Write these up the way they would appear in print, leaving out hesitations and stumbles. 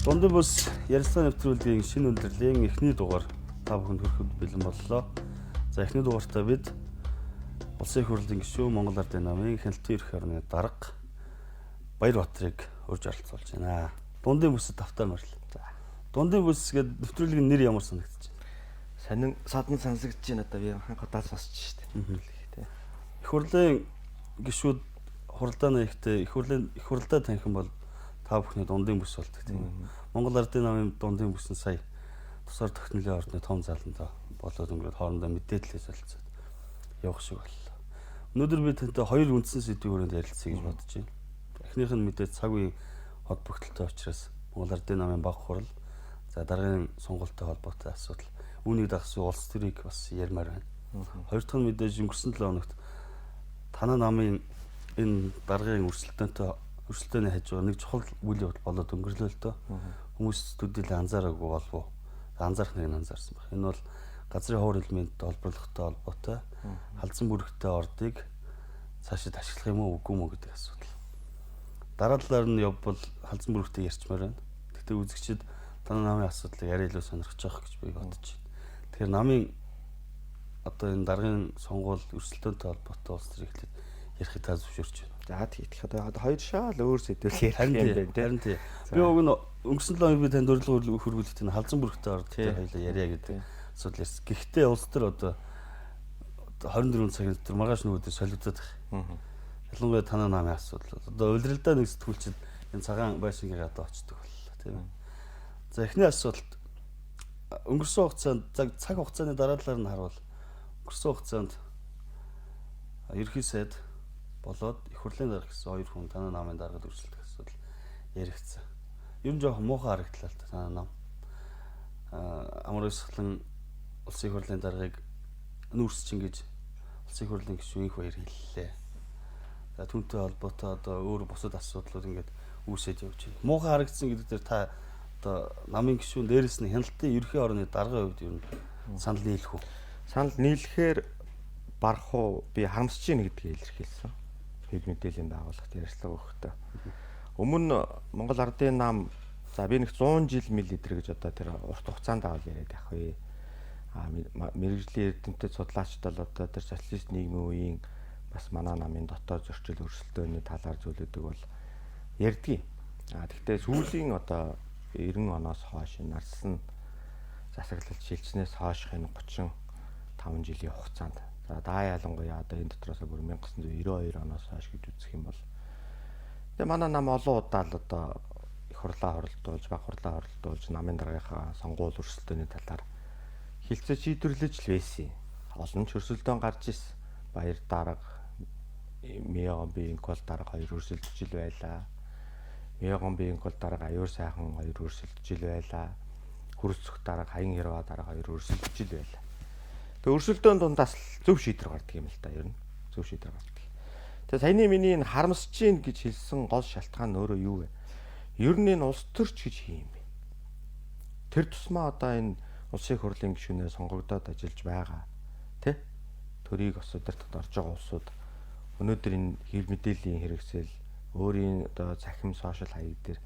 Дундын бус ярилцлага нэвтрүүлгийн шинэ өндөрлөлийн эхний дугаар та бүхэнд хүрэхэд бэлэн боллоо. За эхний дугаартаа бид Улсын их хурлын гишүүн Монгол Ардын намын хяналтын ерхий орны дарга Баярбаатарыг урьж оролцуулж байна. Дундын бүсэд тавтаа морил. За. Дундын бүс гэдэг нэвтрүүлгийн нэр ямар санагдаж байна? Садан сонсогдож байна одоо би анх удаа сонсч шүү дээ. Их хурлын гишүүд хуралдааны ихтэй их хурлаа таньхан бол та бүхний дундын бүс болдог тийм. Монгол Ардын намын дундын бүс нь сая тусаар тогтнолын ордны том заландаа болоод өнгөрөөд хоорондоо мэдээлэлээ солилцоод явах шиг боллоо. Өнөөдөр би тантай хоёр үндсэн сэдвийн хүрээнд ярилцъя гэж бодож байна. Эхнийх нь мэдээж цаг үеийн холбогдлолтой учраас Монгол Ардын намын баг хурал, за даргын сонголттой холбоотой асуудал, үүнийг дагсан улс төрийг бас ярмаар байна. Хоёр дахь нь мэдээж өнгөрсөн 7 хоногт танай намын энэ даргын өрсөлдөөний хажуугаар нэг чухал үйл явдал болоод өнгөрлөө л дөө. Хүмүүс төдийлө анзаараагүй болов. Анзаарах нэг нь анзаарсан баг. Энэ бол газрын хуур элемент олборлоготой холбоотой халдсан бүрэгтэй ордыг цаашид ашиглах юм уу үгүй мүү гэдэг асуудал. Дараа талаар нь явбал халдсан бүрэгтэй ярьчмаар байна. Гэхдээ үзэгчид танай намын асуудлыг арай илүү сонирхож байгаа гэж би бодож байна. Тэгэхээр намын одоо энэ даргын сонгуул өрсөлдөөнтэй холбоотой улс төр эхлээд ярихыг та зөвшөөрч байна. За тийх одоо хоёр шал өөр сэдвээр ярих юм байна. Харин тий. Би уг нь өнгөрсөн 7 хоног би танд урилга хөргүүлэхдээ энэ халдсан бүрэгтэй орд хоёлаа яриа гэдэг асуудал ярьсан. Гэхдээ улс төр одоо 24 цагийн дотор маргааш нөгөөдөө солигдоод байгаа. Ялангуяа танай намын асуудал. Одоо улиралдаа нэг сэтгүүлчид энэ цагаан байшингийн гадаа очдог боллоо тийм ээ. За эхний асуудалд өнгөрсөн хугацаанд цаг хугацааны дараа талаар нь харуул. Өнгөрсөн хугацаанд ерхий сайд болоод их хурлын дарга гэсэн хоёр хүн танай намын даргад өрсөлдөх асуудал яригдсан. Ер нь жоохон муухай харагдлаа л та танай нам. Амар өсгөлэн улсын их хурлын даргыг нүүрсчин гэж улсын их хурлын гишүүн их баяр хэллээ. За түүнтэй холбоотой одоо өөр бусад асуудлууд ингээд үүсэж явж байна. Муухай харагдсан гэдэг дээр та одоо намын гишүүн дээрэс нь хяналтын ерхий орны даргын хувьд ер нь санал нийлэх үү? Санал нийлэхээр барах уу би харамсаж байна гэдгийг илэрхийлсэн. Хэл мэдээллийн байгууллагт ярилцлага өгөхдөө. Өмнө Монгол Ардын нам за би нэг 100 жил миллилитр гэж одоо тэр урт хугацаанд авал яриад байх вэ. Мэргэжлийн эрдэмтэд судлаачид бол одоо тэр социалист нийгмийн үеийн бас манай намын дотоод зөрчил өрсөлдөөний талаар зүйлүүдийг бол ярьдгийг. Гэхдээ сүүлийн одоо 90 оноос хойш нарсан засаглалт шилжснээс хойш энэ 35 жилийн хугацаанд за даа ялангуяа одоо энэ дотроос бүр 1992 оноос хойш гэж үзэх юм бол тэгээ манай нам олон удаа л одоо их хурлаа оролдуулж, баг хурлаа оролдуулж намын даргийнхаа сонгуул өрсөлдөөний талаар хилцэж шийдвэрлэж л байсан. Олон ч өрсөлдөөн гарч ирсэн. Баяр дарга, Мяган Биенкол дарга хоёр өрсөлдөж ил байлаа. Мяган Биенкол дарга аюур сайхан хоёр өрсөлдөж ил байлаа. Хүрсэх дарга Хаян Ярва дарга хоёр өрсөлдөж ил байлаа. Тэгээ өрсөлдөөн дундаас зөв шийдвэр гардаг юм л та ер нь. Зөв шийдвэр гардаг. Тэгээ саяны миний энэ харамсаж гин гэж хэлсэн гол шалтгаан нь өөрөө юу вэ? Ер нь энэ улс төрч гэж хийм бэ. Тэр тусмаа одоо энэ улсын их хурлын гишүүнээр сонгогдоод ажиллаж байгаа. Тэ? Төрийг осодортод орж байгаа улсууд өнөөдөр энэ хэв мэдээллийн хэрэгсэл өөрийн одоо цахим сошиал хаяг дээр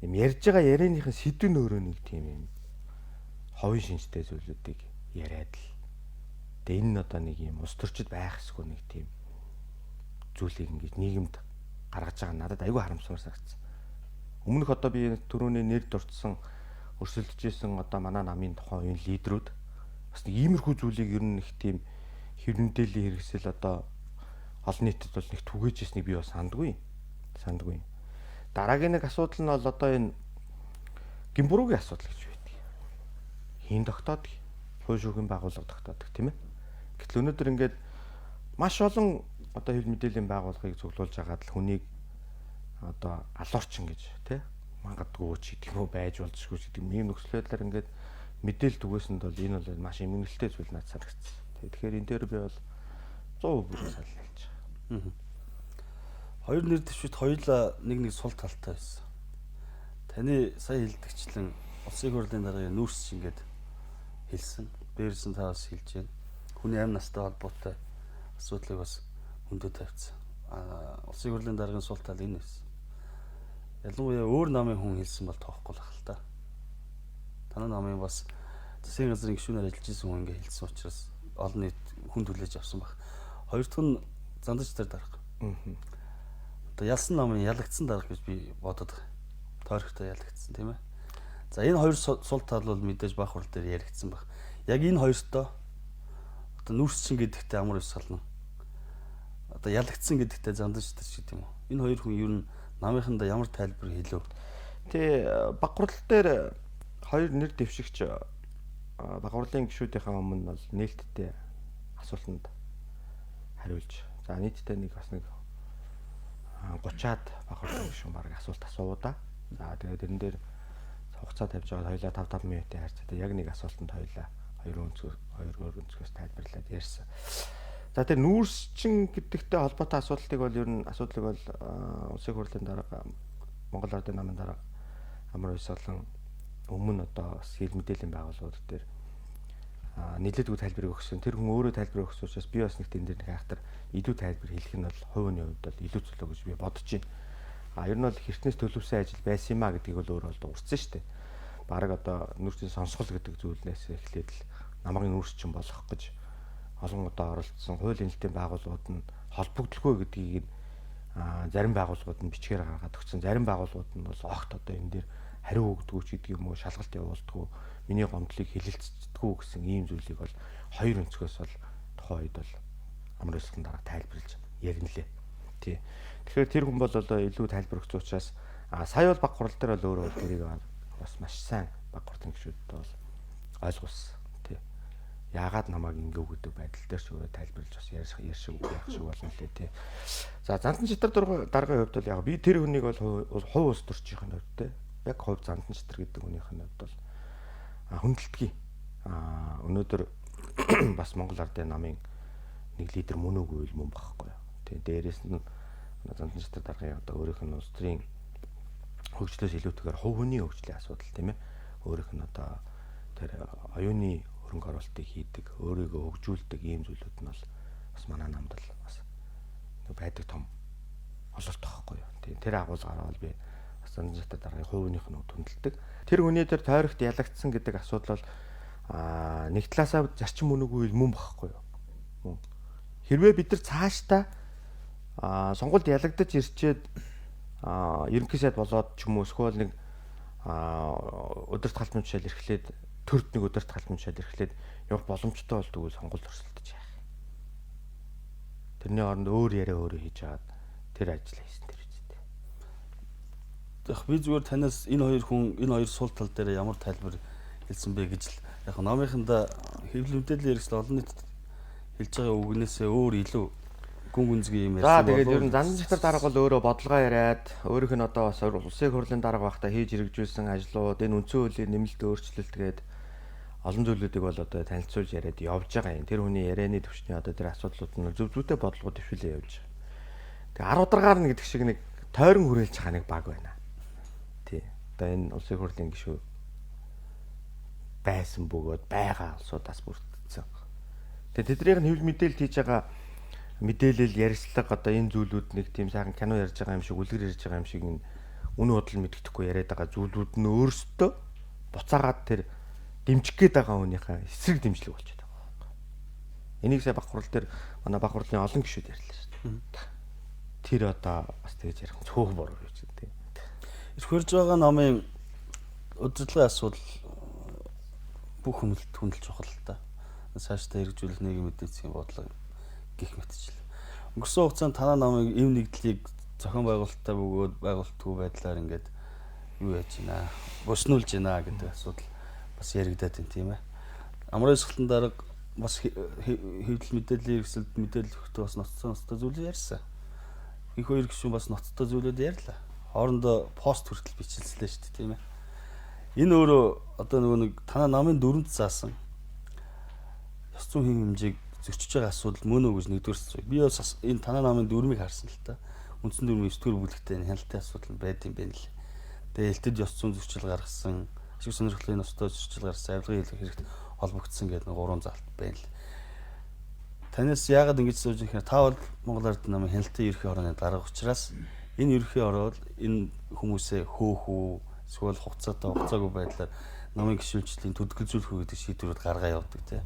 юм ярьж байгаа ярианыхын сэдвэн өөрөө нэг тийм юм ховын шинжтэй зүйлүүдийг яриад л. Тэгээ энэ нь одоо нэг юм улс төрчид байх эсвэл нэг тийм зүйлийг ингэж нийгэмд гаргаж байгаа надад айгүй харамсалтай санагдсан. Өмнөх одоо би түрүүний нэр дурдсан өрсөлдөж исэн одоо манай намын тухайн үеийн лидерүүд бас нэг иймэрхүү зүйлийг ер нь их тийм хэв мэдээллийн хэрэгсэл одоо олон нийтэд бол нэг түгээж ирснийг би бас сандгүй. Дараагийн нэг асуудал нь бол одоо энэ гимбуруугийн асуудал гэж байдаг. Хийн тогтоодог. Хууль шүүхийн байгууллага тогтоодог тийм ээ. Гэтэл өнөөдөр ингээд маш олон одоо хэв мэдээллийн байгууллагыг цуглуулж агаад л хүнийг одоо алуурчин гэж тий мангадгүй ч гэдэг юм уу байж болзошгүй гэдэг юм нөхцөл байдлаар ингээд мэдээлэл түгээсэнд бол энэ бол маш эмгэнэлтэй зүйл надад санагдсан. Тэгэхээр энэ дээр би бол 100% бүрэн санал хэлж байгаа. Хоёр нэр дэвшид хоёулаа нэг сул талтай байсан. Таны сая хэлдэгчлэн улсын их хурлын даргын нүүрс ингээд хэлсэн. Дээрээс нь та бас хэлж байна. Хүний амь настай холбоотой асуудлыг бас өндөр тавьсан. Улсын их хурлын даргын сул тал энэ байсан. ялангуяа өөр намын хүн хэлсэн бол тоохгүй л ахал та. Танай намын бас засгийн газрын гишүүнээр ажиллаж исэн хүн ингээ хэлсэн учраас олон нийт хүн түлээж авсан баг. Хоёр дахь нь зандаж дээр дарах. Одоо ялсан намын ялагдсан дарах гэж би бодод байгаа. Тойрогтой ялагдсан тийм ээ. За энэ хоёр сул тал бол мэдээж бах хурал дээр яригдсан баг. Яг энэ хоёртоо одоо нүүрсчин гэдэгтээ амар ус сална. Одоо ялагдсан гэдэгтээ зандаж дээр ч гэдэг юм уу. Энэ хоёр хүн ер нь намынхандаа ямар тайлбар хэлв? Тэ баг хурал дээр хоёр нэр дэвшигч баг хурлын гишүүдийнхээ өмнө бол нээлттэй асуултанд хариулж. За нийтдээ нэг бас нэг 30-аад баг хурлын гишүүн баг асуулт асуув да. За тэгээд тэрэн дээр хугацаа тавьж байгаа хоёлаа 5 минутын харьцаатай яг нэг асуултанд хоёлаа хоёр өнцгөөс тайлбарлаад ярьсан. За тэр нүүрсчин гэдэгтэй холбоотой асуудлыг бол ер нь асуудлыг бол улсын хурлын дарга Монгол Ардын намын дарга амар ус олон өмнө одоо хил мэдээллийн байгууллагууд дээр нийлээдгүй тайлбарыг өгсөн. Тэр хүн өөрөө тайлбар өгсөн учраас би бас нэг тэн дээр нэг хайхтар илүү тайлбар хэлэх нь бол хувийн хувьд бол илүү зөвлөө гэж би бодож байна. Ер нь бол хэртнээс төлөвсөн ажил байсан юм а гэдгийг бол өөрөө бол дуурсан шүү дээ. Бараг одоо нүүрсийн сонсгол гэдэг зүйлнээс эхлээд л намгийн нүүрсчин болох гэж олон удаа оролцсон хуулийн нэлтийн байгууллагууд нь холбогдлогүй гэдгийг зарим байгууллагууд нь бичгээр гаргаад өгсөн. Зарим байгууллагууд нь бол огт одоо энэ дээр хариу өгдөггүй ч гэдэг юм уу, шалгалт явуулдаггүй, миний гомдлыг хилэлцдэггүй гэсэн ийм зүйлийг бол хоёр өнцгөөс бол тухайн үед бол амар өсгөн дараа тайлбарлаж яринлээ. Тий. Тэгэхээр тэр хүн бол одоо илүү тайлбар өгсөн учраас сая бол баг хурал дээр бол өөрөө тэрийг бас маш сайн баг хурлын гишүүдэд бол ойлгуулсан. Тий. Яагаад намайг ингэв гэдэг байдал дээр ч өөрөө тайлбарлаж бас ярих шиг болно лээ тий. За зандан читар даргын хувьд бол яг би тэр хүнийг бол хувь ус төрчийн хувьд тий. Яг хувь зандан читар гэдэг хүнийх нь хувьд бол хүндэлтгий. Өнөөдөр бас Монгол Ардын намын нэг лидер мөн үгүй юм багхгүй юу. Тий. Дээрээс нь зандан читар даргын одоо өөрийнх нь улс төрийн хөгжлөөс илүүтэйгээр хувь хүний хөгжлийн асуудал тийм ээ. Өөрийнх нь одоо тэр оюуны хөрөнгө оруулалтыг хийдэг, өөрийгөө хөгжүүлдэг ийм зүйлүүд нь бол бас манай намд л бас байдаг том ололт байхгүй юу. Тийм тэр агуулгаар бол би бас зандан читар даргын хувийнх нь хүндэлдэг. Тэр хүний дээр тойрогт ялагдсан гэдэг асуудал бол нэг талаасаа зарчим үнэгүй мөн багхгүй юу. Хэрвээ бид нар цаашдаа сонгуульд ялагдаж ирчээд ерөнхий сайд болоод ч юм уу эсвэл нэг удирдах халдмын жишээл эрхлээд төрд нэг удирдах халдмын жишээл эрхлээд явах боломжтой болдгоо сонгуульд өрсөлдөж яах. Тэрний оронд өөр яриа өөрөө хийж аваад тэр ажил хийсэн тэр үстэй. Яг би зүгээр танаас энэ хоёр хүн энэ хоёр сул тал дээр ямар тайлбар хэлсэн бэ гэж л яг намынханда хэвлэл мэдээлэл хэрэгсэл олон нийтэд хэлж байгаа үгнээсээ өөр илүү гүн гүнзгий юм ярьсан. За тэгээд ер нь зандан читар дарга бол өөрөө бодлогоо яриад өөрийнх нь одоо бас улсын хурлын дарга байхдаа хийж хэрэгжүүлсэн ажлууд энэ үндсэн хуулийн нэмэлт өөрчлөлт гээд олон зүйлүүдийг бол одоо танилцуулж яриад явж байгаа юм. Тэр хүний ярианы төвчний одоо тэр асуудлууд нь зөв зүйтэй бодлого дэвшүүлээ явж байгаа. Тэгээ 10 ударгаар нь гэдэг шиг нэг тойрон хүрээлж байгаа нэг баг байна. Тий. Одоо энэ улсын хурлын гишүү байсан бөгөөд байгаа улсуудаас бүрдсэн. Тэгээ тэднийх нь хэвлэл мэдээлэл хийж байгаа мэдээлэл ярьцлага одоо энэ зүйлүүд нэг тийм сайхан кино ярьж байгаа юм шиг үлгэр ярьж байгаа юм шиг энэ үнэ бодол мэддэхгүй яриад байгаа зүйлүүд нь өөрсдөө буцаагаад тэр дэмжих гээд байгаа хүнийхээ эсрэг дэмжлэг болчиход байгаа. Энийг сая баг хурал дээр манай баг хурлын олон гишүүд ярьлаа шүү дээ. Тэр одоо бас тэгж ярих цөөх буруу гэж тийм. Ирэх хурж байгаа намын удирдлагын асуудал бүх хүндэлж чухал та. Цаашдаа хэрэгжүүлэх нийгмийн эдийн засгийн бодлого гих мэтчил. Өнгөрсөн хугацаанд танай намыг эв нэгдлийг зохион байгуулалттай бөгөөд байгуулалтгүй байдлаар ингээд юу яаж байна? Буснуулж байна гэдэг асуудал бас яригадаад байна тийм ээ. Амрын сахлан дарга бас хэвлэл мэдээллийн хэрэгсэлд мэдээлэл өгөхдөө бас ноцтой зүйл ярьсан. Их хоёр гишүүн бас ноцтой зүйлүүд ярьлаа. Хоорондоо пост хүртэл бичилслээ шүү дээ тийм ээ. Энэ өөрөө одоо нөгөө нэг танай намын дүрмд заасан ёс зүйн хэмжээг зөрчиж байгаа асуудал мөн үү гэж нэгдүгээрс. Би бас энэ танай намын дүрмийг харсан л та. Үндсэн дүрмийн 9 дугаар бүлэгтээ хяналтын асуудал байд юм байна л. Тэгээ элтэд ёс зүйн зөрчил гаргасан, ашиг сонирхлын ностой зөрчил гаргасан, авилгын хэрэгт холбогдсон гэдэг нэг 3 залт байна л. Танаас яагаад ингэж сууж ирэх вэ? Та бол Монгол Ардын намын хяналтын ерхий орны дарга учраас Энэ ерхий ороод энэ хүмүүсээ хөөхүү эсвэл хугацаагүй байдлаар намын гишүүнчлийн төдөлгөлзүүлэх үү гэдэг шийдвэрүүд гаргаа явуулдаг тийм.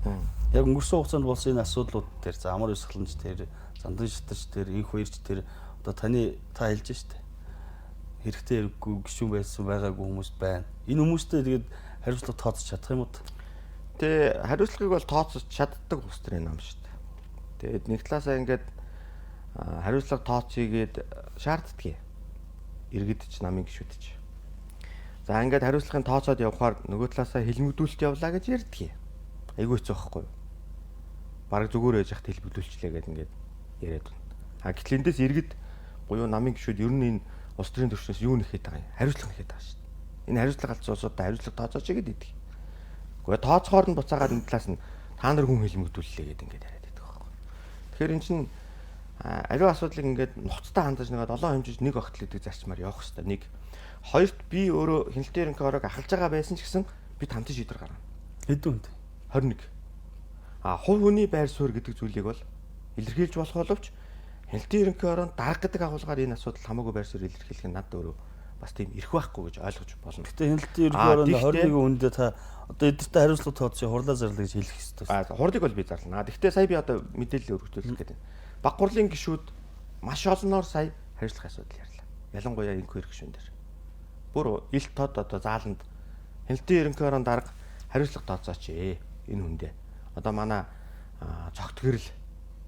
Яг өнгөрсөн хугацаанд болсон энэ асуудлууд дээр амар өсгөлнч дээр, зандан шатарч дээр, инх хоёрч дээр одоо та хэлж штэ. Хэрэгтэй хэрэггүй гишүүн байсан байгаагүй хүмүүс байна. Энэ хүмүүстэй тэгээд хариуцлага тооцож чадах юм уу? Тэ хариуцлагыг бол тооцож чаддаг ус төрийн нам шүү дээ. Тэгээд нэг талаасаа ингээд хариуцлага тооцъёгээд шаарддаг. Иргэд ч намын гишүүд ч. За ингээд хариуцлагын тооцоод явхаар нөгөө талаасаа хэлмэгдүүлэлт явлаа гэж ярьдаг. Айгүй хэцүү байхгүй юу? Бараг зүгээр байж хат хэлбэлүүлчлээ гэдэг ингээд яриад байна. Гэтэл эндээс иргэд буюу намын гишүүд ер нь энэ улс төрийн түвшнээс юу нэхэд байгаа юм? Хариуцлага нэхэд байгаа шүү дээ. Энэ хариуцлага алдсан улсуудаа хариуцлага тооцооч гэдэг идэг. Гэхдээ тооцохоор нь буцаагаад энэ талаас нь та нар хүн хэлмэгдүүллээ гэдэг ингээд яриад байдаг байхгүй. Тэгэхээр эн чинь аливаа асуудлыг ингээд нуцтай хандаж нэгээд олон хэмжиж нэг огтл гэдэг зарчмаар явах хэрэгтэй. Нэг хоёрт би өөрөө хяналтын ерөнхий орог ахалж байгаа байсан ч гэсэн бид хамтан шийдвэр гаргана. Хэдэн үнэтэй? 21. Хувь хүний байр суурь гэдэг зүйлийг бол илэрхийлж болох боловч хяналтын ерөнхий ороонд дарга гэдэг агуулгаар энэ асуудал хамаагүй байр суурь илэрхийлэх нь надад өөрөө бас тийм эрх байхгүй гэж ойлгож болно. Гэхдээ хяналтын ерөнхий ороонд 21 үндэ та одоо эдгээртэй хариуцлага тооцсон хурлаа зарлаа гэж хэлэх ёстой. Хурлыг бол би зарлана. Гэхдээ сая би одоо мэдээлэл өргөжүүлэх гэдэг. Баг хурлын гишүүд маш олноор сая хариуцлах асуудал ярьлаа. Ялангуяа энэ хоёр гишүүн дээр. Бүр илт тод одоо зааланд хяналтын ерөнхий ороонд дарга хариуцлага тооцооч энэ хүндээ. Одоо манай цогтгэрэл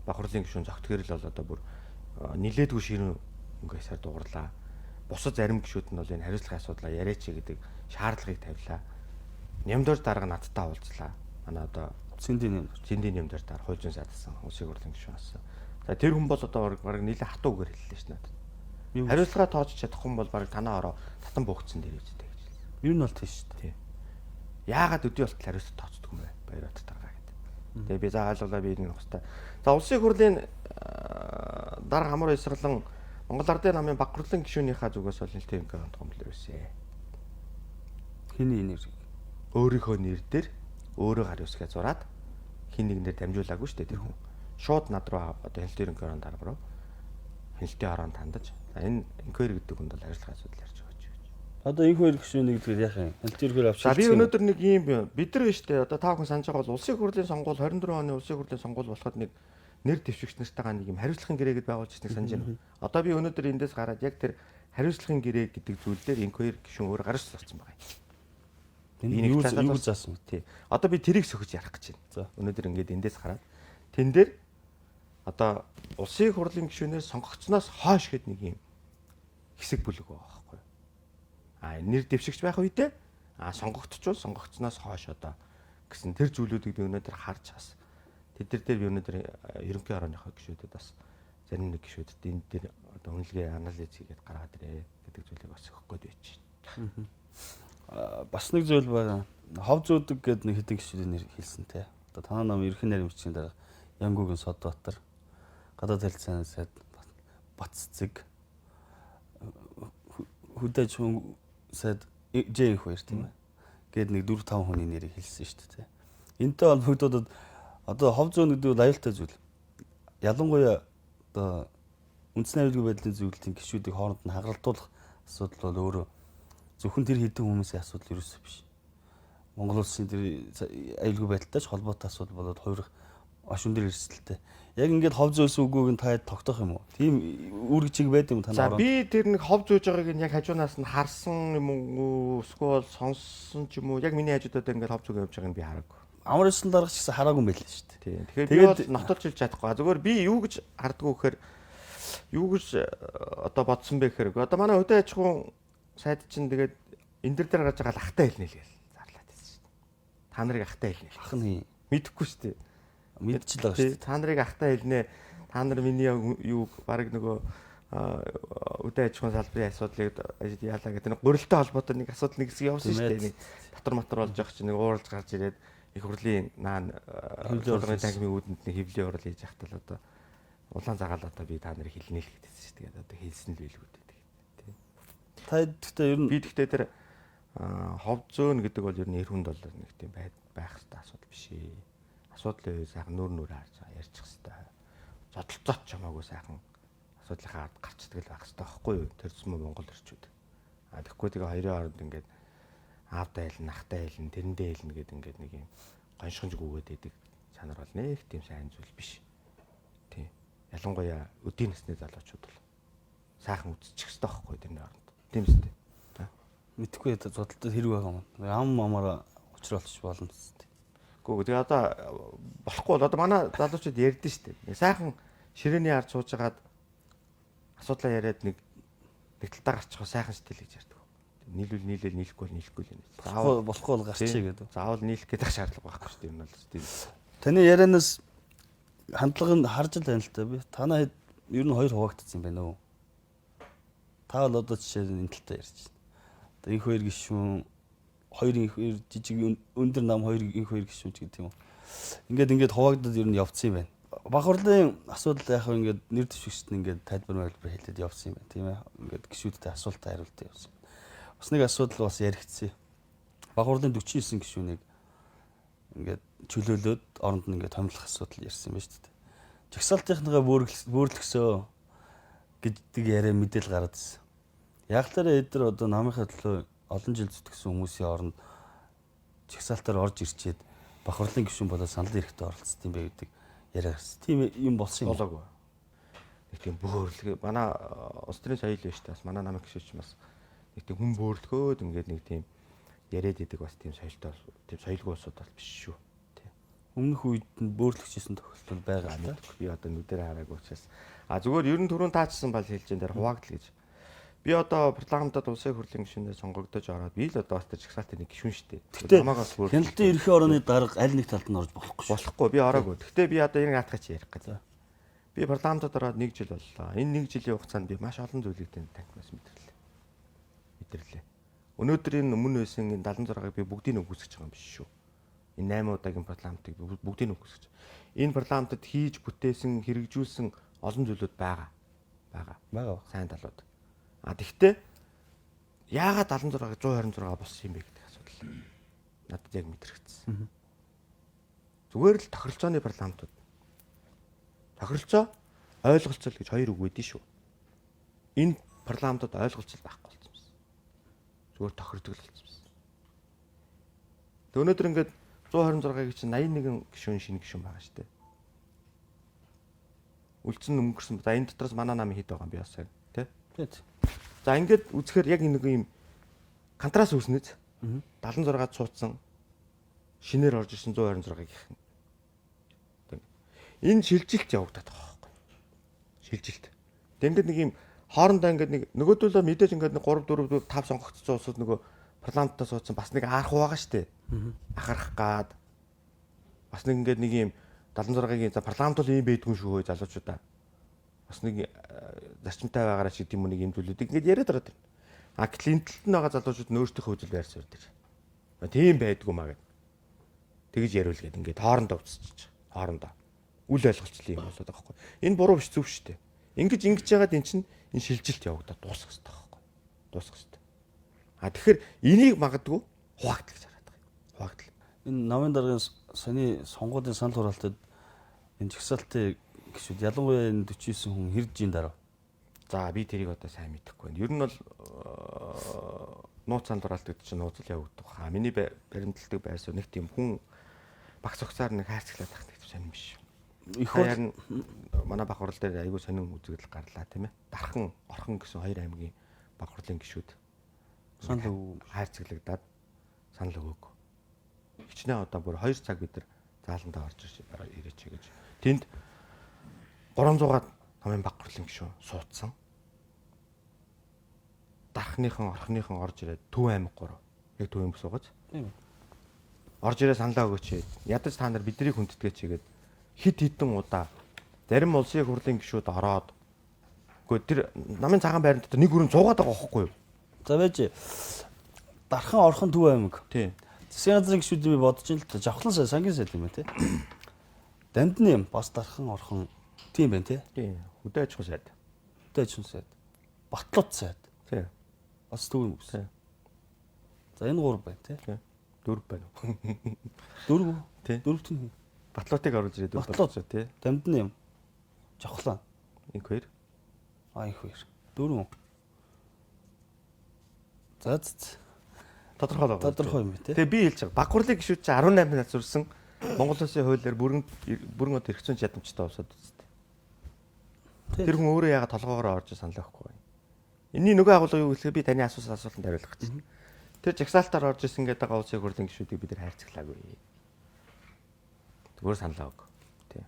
баг хурлын гишүүн цогтгэрэл бол одоо бүр нилээдгүй ширүүн өнгөсөөр дугарлаа. Бусад зарим гишүүд нь бол энэ хариуцлагын асуудлаа яриач гэдэг шаардлагыг тавилаа. Нямдуур дарга надтай уулзлаа. Манай одоо Цэндийн нямдуур дарга хууль зүйн сайдсан улсын хурлын гишүүн болсон. За тэр хүн бол одоо баг нилээ хатуугаар хэллээ ш надад. Хариуцлагаа тооцож чадах хүн бол баг танаа ороо татан буухцсан дээр үжтэй гэж хэлсэн. Юу нь бол тийш шүү дээ. Яагаад өдөө болтол хариуцлага тооцдог юм бэ? Баярат дарга гэдэг. Тэгээ би за ойлголоо би нэг нөхцтэй. За улсын хурлын дарга хамар баясгалан Монгол Ардын намын баг хурлын гишүүнийхээ зүгээс бол хяналтын ерөнхий ороонд гомдол байсан. Хиний нэр? Өөрийнхөө нэр дээр өөрөө гар үсгээ зураад хин нэгнээр дамжуулаагүй шүү дээ тэр хүн. Шууд над руу одоо хяналтын ерөнхий ороонд дарга руу хяналтын ороонд хандаж энэ инквайри гэдэг хүнд бол ажиллах асуудал ярьж байгаа ч гэж. Одоо энэ хоёр гишүүн нэгдгээр яах юм? Хяналтын ерөнхий авч. За би өнөөдөр нэг юм бид нар биш дээ. Одоо та бүхэн санаж байгаа бол улсын хурлын сонгуул 24 оны улсын хурлын сонгуул болоход нэг нэр дэвшигч нартайгаа нэг юм хариуцлагын гэрээгэд байгуулж ирснийг санаж байна. Одоо би өнөөдөр эндээс гараад яг тэр хариуцлагын гэрээ гэдэг зүйл дээр инквайри гишүүн өөр гарч сурцсан байгаа юм. Энэ юу заасан тий. Одоо би тэрийг сөхөж ярих гэж байна. За өнөөдөр ингээд эндээс гараад тэн дээр одоо улсын хурлын гишүүнээс сонгогдсноос хойш гэд нэг юм хэсэг бүлэг байгаа байхгүй. Нэр дэвшигч байх үедээ сонгогдчихвол сонгогдсноос хойш одоо гэсэн тэр зүйлүүдийг би өнөөдөр харж бас тэд нар дээр би өнөөдөр ерөнхий орооныхоо гишүүдэд бас зарим нэг гишүүдэд энэ дээр одоо үнэлгээ анализ хийгээд гаргаад ирээ гэдэг зүйлийг бас өгөх гээд байж байна. Бас нэг зүйл байна. Хов зөөдөг гэдэг нэг хэдэн гишүүдийн нэр хэлсэн те. Одоо танаа нам ерхэн нарийн бичгийн дараа Янгүүгийн Содбаатар, гадаад харилцааны сайд Баццэг, хөдөөж хүн сайд Жэн хоёр тийм ээ. Гээд нэг 4-5 хүний нэрийг хэлсэн шүү дээ. Энтэй холбогдоод одоо хов зөөн гэдэг нь аюултай зүйл. Ялангуяа одоо үндэсний аюулгүй байдлын зөвлөлтийн гишүүдийг хооронд нь хагаралтуулах асуудал бол өөрөө зөвхөн тэр хэдэн хүмүүсийн асуудал ерөөсөө биш. Монгол улсын тэр аюулгүй байдалтай ч холбоотой асуудал болоод хувирах ашин дээр эрсдэлтэй. Яг ингээд хов зөөс үгүйг нь та тогтоох юм уу? Тийм үүрэг чиг байд юм танаа ороо. За би тэр нэг хов зөөж байгааг нь яг хажуунаас нь харсан юм уу? Эсвэл сонссон ч юм уу? Яг миний хажуудаа ингээд хов зөөг явж байгааг нь би хараагүй. Амар өсөн дарга ч гэсэн хараагүй юм байл л шүү дээ. Тийм. Тэгэхээр би бол нотолж хэлж чадахгүй. Зүгээр би юу гэж хардггүй гэхээр юу гэж одоо бодсон бэ гэхээр одоо манай хөдөө аж ахуйн сайд чинь тэгээд энэ дээр гарч байгаа л ахтай хэлнэ л гээл зарлаад байсан шүү дээ. Та нарыг ахтай хэлнэ. Ах нь мэдэхгүй шүү дээ. Мэдчихэл байгаа шүү дээ. Та нарыг ахтай хэлнэ. Та нар миний юу баг нөгөө үдэ аж ахуйн салбарын асуудлыг яалаа гэдэг нэг гурилтай холбоотой нэг асуудал нэг хэсэг явуулсан шүү дээ. Нэг дотор мотор болж байгаа чинь нэг ууралж гарч ирээд их хурлын наан хөдөлгөөний танхимын үүдэнд нэг хөвлийн урал хийж явахтал одоо улаан цагаал одоо би та нарыг хэлнэ л гэдээсэн шүү дээ. Одоо хэлсэн л байлгүй дээ. Та гэхдээ ер нь би гэхдээ тэр хов зөөн гэдэг бол ер нь эр хүнд бол нэг тийм байх хэрэгтэй асуудал биш ээ. Асуудлын үе сайхан нүүр харж ярьчих хэрэгтэй. Зодолцооч чамаагүй сайхан асуудлынхаа ард гарчдаг л байх хэрэгтэй байхгүй юу? Тэр зам Монгол ирчүүд. Тэгэхгүй тэгээ хоёрын хооронд ингээд аавтай айлн, ахтай айлн, тэрэндээ айлн гэдэг ингээд нэг юм гоншгонж гүгээд байдаг чанар бол нэг тийм сайн зүйл биш. Тийм. Ялангуяа өдийн насны залуучууд бол сайхан үзчих хэрэгтэй байхгүй тэрний хооронд. Тийм үстэй. Мэдхгүй зодолтой хэрэг байгаа юм. Ам амаараа учруулчих болно үстэй. Гэхдээ тэгээ одоо болохгүй бол одоо манай залуучууд ярьдэн шүү дээ. Сайхан ширээний ард суужгаад асуудлаа яриад нэг талдаа гарчих сайхан стил гэж ярьдаг. Нийлүүл нийлэхгүй л болохгүй бол гарчээ гэдэг. Заавал нийлэх гэдэг шаардлага байхгүй шүү дээ. Энэ бол тийм. Таны ярианаас хандлагыг харж л байна л та би. Танаа хэд ер нь хоёр хуваагдсан юм байна уу? Та бол одоо жишээ нь энэ талтай ярьж байна. Одоо инх хоёр гишүүн, хоёр инх хоёр жижиг өндөр нам хоёр инх хоёр гишүүн ч гэдэг юм уу. Ингээд хуваагдаад ер нь явцсан юм байна. Бага хурлын асуудал яг ингээд нэр дэвшигчт нь ингээд тайлбар хэлээд явсан юм байна тийм ээ. Ингээд гишүүдтэй асуултаа хариултаа явсан. Бас нэг асуудал бас яригдсан. Бага хурлын 49 гишүүнийг ингээд чөлөөлөөд оронд нь ингээд томилох асуудал ярьсан юм байна шүү дээ. Жагсаалтынхаа бөөрлөгсөө гэдэг яриа мэдээл гараад ирсэн. Яг л эдгээр одоо намынхаа төлөө олон жил зүтгэсэн хүмүүсийн оронд жагсаалтаар орж ирчээд бага хурлын гишүүн болоод санал ирэхтэй оролцсон юм бэ гэдэг яриа гарсан. Тийм юм болсон юм болоогүй. Нэг тийм бөөрлөг манай улс төрийн соёл биш тас манай намын гишүүч бас нэг тийм хүн бөөрлөгөөд ингээд нэг тийм яриад идэг бас тийм соёлтой тийм соёлгүй улсууд бол биш шүү. Тийм. Өмнөх үед нь бөөрлөгчсэн тохиолдол байгаа юм. Би одоо нүдээр хараагүй учраас зүгээр ер нь түрүүн таачсан бол хэлж энэ дээр хуваагдал гэж. Би одоо парламентад улсын хурлын гишүүнээр сонгогдож ороод би л одоо бас тэр жагсаалтын нэг гишүүн шүү дээ. Намаагаас хяналтын ерхий орооны дарга аль нэг талд нь орж болохгүй. Болохгүй би ороогүй. Гэхдээ би одоо энэ наатгач ярих гэж. Би парламентад ороод 1 жил боллоо. Энэ 1 жилийн хугацаанд би маш олон зүйлийг таньмаас мэдэрлээ. Өнөөдөр энэ өмнө байсан энэ 76-ыг би бүгдийг нь үгүйсгэж байгаа юм биш шүү. Энэ 8 удаагийн парламентыг бүгдийг нь үгүйсгэж. Энэ парламентад хийж бүтээсэн, хэрэгжүүлсэн олон зүйлүүд байгаа. Сайн талууд. Тэгэхдээ яагаад 76-ыг 126 болсон юм бэ гэдэг асуудал надад яг мэдрэгдсэн. Зүгээр л тохиролцооны парламентууд. Тохиролцоо ойлголцол гэж хоёр үг үүдэн шүү. Энэ парламентууд ойлголцол байхгүй болсон юм. Зүгээр тохирдог л болсон юм. Тэг өнөөдөр ингээд 126-ыг чинь 81 гишүүн шинэ гишүүн байгаа шүү дээ. Үлдсэн өнгөрсөн. За энэ дотроос манай намын хэд байгаа юм би бас яг тий. За ингээд үзэхээр яг нэг юм контраст үүснэз 76-ад суудсан шинээр орж ирсэн 126-ыг гэх юм. Энэ шилжилт явагдаад байгаа байхгүй. Шилжилт. Ингээд нэг юм хоорондоо ингээд нэг нөгөөдөлөө мэдээж ингээд 3 4 5 сонгогдсон улсууд нөгөө парламентаа суудсан бас нэг арах байгаа штэ. Ахарах гад бас нэг ингээд нэг юм 76-гийн за парламент бол ийм байдгүй шүү хөө залуучуудаа. Бас нэг зарчимтай байгаараа ч гэдэг юм нэг юм зүйлүүдийг ингээд яриад байгаа юм. Клинтэлт нь байгаа залуучууд нь өөрсдийнхөө үзэл байр суурь дээр. Тийм байдгүй маа гэд. Тэгж яриул гээд ингээд хоорондоо уцчих. Хоорондоо. Үл ойлголцлын юм болоод байгаа байхгүй. Энэ буруу биш зөв шүү дээ. Ингэж яагаад эн чинь энэ шилжилт явагдаад дуусах хэрэгтэй байхгүй. Дуусах хэрэгтэй. Тэгэхээр энийг магадгүй хуваагдал гэж хараад байгаа юм. Хуваагдал. Энэ намын даргын сони сонгуулийн санал хураалтад энэ жагсаалтын гишүүд ялангуяа энэ 49 хүн хэржийн дараа. За би тэрийг одоо сайн мэдэхгүй байна. Ер нь бол нууц санал хураалт гэдэг чинь нууцл явагдах хаа. Миний баримтлагдаг байсуу нэг тийм хүн багц огцаар нэг хайрцаглаад тах гэдэг сонирм биш. Их харин манай баг хурал дээр айгүй сонин үзэгдэл гарлаа тийм ээ. Дархан, Орхон гэсэн хоёр аймгийн баг хурлын гишүүд санал хайрцаглагдаад санал өгөөг. Хичнээн одоо бүр 2 цаг бид нар зааландаа орж ирээч гэж. Тэнд 300-аад намын баг хурлын гишүүн суудсан. Дархныхан, Орхоныхан орж ирээд Төв аймаг 3. Яг Төв аймаг суугач. Тийм. Орж ирээ саналаа өгөөч. Ядаж та нар бидний хүндэтгээч гэдэг хит хитэн удаа зарим улсын хурлын гишүүд ороод үгүй тэр намын цагаан байранд нэг хүрэн цуугаад байгаа байхгүй юу? За байж Дархан, Орхон, Төв аймаг. Тийм. Засгийн газрын гишүүд би бодож ин л та жавхлан сангийн сайд юм байна тий. Дамдны юм бас Дархан, Орхон тийм байна тий. Тийм. Хөдөө аж ахуйн сайд. Хөдөө аж ахуйн сайд. Батлууд сайд. Тийм. Бас Төв аймаг. За энэ 3 байна тий. 4 байна уу? 4 үү? Тий. 4-т нь Батлуудыг оруулж ирээд батлууд тий. Дамдны юм. Жавхлан. Инх хоёр. их хоёр. 4. За тодорхой юм тий. Тэгээ би хэлж байгаа. Баг хурлын гишүүд чинь 18 нас хүрсэн Монгол Улсын хуулиар бүрэн одоо эрх зүйн чадамжтай улсууд үстэй. Тэр хүн өөрөө яагаад толгоогоор орж санал авахгүй вэ? Энийний нөгөө агуулга юу гэхээр би таны асуултанд хариулах гэж байна. Тэр жагсаалтаар орж исэн гэдэг байгаа улсын хурлын гишүүдийг бид нар хайрцаглаагүй. Зүгээр саналаа өг. Тий.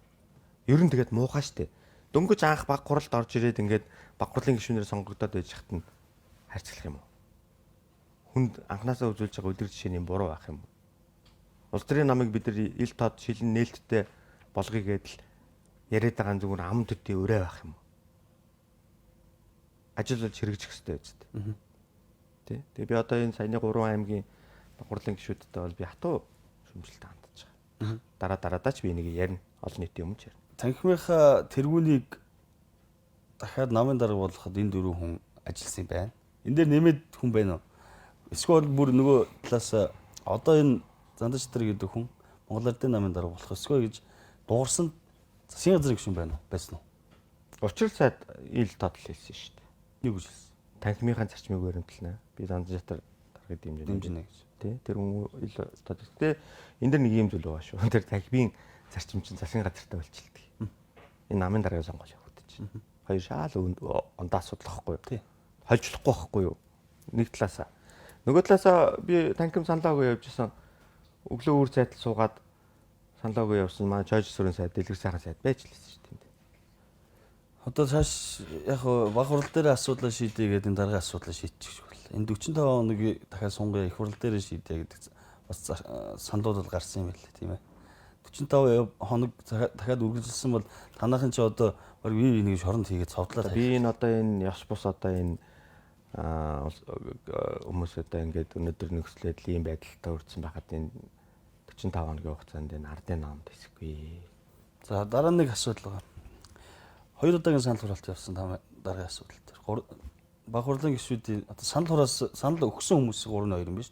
Ер нь тэгээд муухай штэ. Дөнгөж анх баг хуралд орж ирээд ингээд баг хурлын гишүүнээр сонгогдоод байж хат нь хайрцаглах юм уу? Хүнд анханасаа үзүүлж байгаа өдөр жишээний буруу байх юм уу? Улс төрийн намыг бид нар ил тод шилэн нээлттэй болгоё гэдэл яриад байгаа зүгээр ам төдий өрөө байх юм уу? Ажил болж хэрэгжих хэрэгтэй үст. Тий. Тэгээ би одоо энэ саяны 3 аймгийн баг хурлын гишүүдтэй бол би хатуу шүмжлэлтэй хандж байгаа. Дараадаач би энийг ярина. Олон нийтийн өмнө ярина. Танхимынхаа тэргүүнийг дахиад намын дарга болгоход энэ 4 хүн ажилласан юм байна. Энд дээр нэмээд хүн байна уу? Эсвэл бүр нөгөө талаас одоо энэ Зандажтар гэдэг хүн Монгол Ардын намын дарга болох ёсгүй гэж дуурсан засгийн газрын гишүүн байна уу? Байсан уу? Учир сайд ил тодл хэлсэн шүү дээ. Юу гэж хэлсэн? Танхимынхаа зарчмыг баримтлана. Би Зандажтар даргад дэмжинэ гэж. Тий. Тэр хүн ил тодл. Тэ энэ дэр нэг юм зүйл байгаа шүү. Тэр танхимын зарчим чинь засгийн газартай болчихлоо. Энэ намын даргыг сонгож явагдаж байна. Хоёр шаал ондоо асуудал واخгүй юу? Тий. Хольжлохгүй واخгүй юу? Нэг талаасаа. Нөгөө талаасаа би танхим саналаагүй явж исэн. Өглөө үр цайтал суугаад саналаагүй явсан. Манай Жорж сүрэн сайд, дэлгэр сайхан сайд байж лээсэн шүү дээ. Одоо цааш яг баг хурал дээр асуудлаа шийдэе гэдэг энэ даргын асуудлаа шийдчих бол. Энэ 45 хоног дахиад сунгая их хурал дээр шийдэе гэдэг бас саналууд бол гарсан юм байна тийм ээ. 45 хоног дахиад үргэлжилсэн бол танахын чи одоо баг бие биенийг шоронд хийгээд цовдлаад би энэ одоо энэ ёс бус одоо энэ хүмүүс одоо ингээд өнөөдөр нөхцөлөд ийм байдалтай үрдсэн байхад энэ 45 хоногийн хугацаанд энэ ардын намд хэсэггүй. За дараа нэг асуудал байгаа. 2 удаагийн санал хураалт явсан даргын асуудал дээр. Баг хурлын гишүүдийн одоо санал өгсөн хүмүүсийн 3-2 юм биш.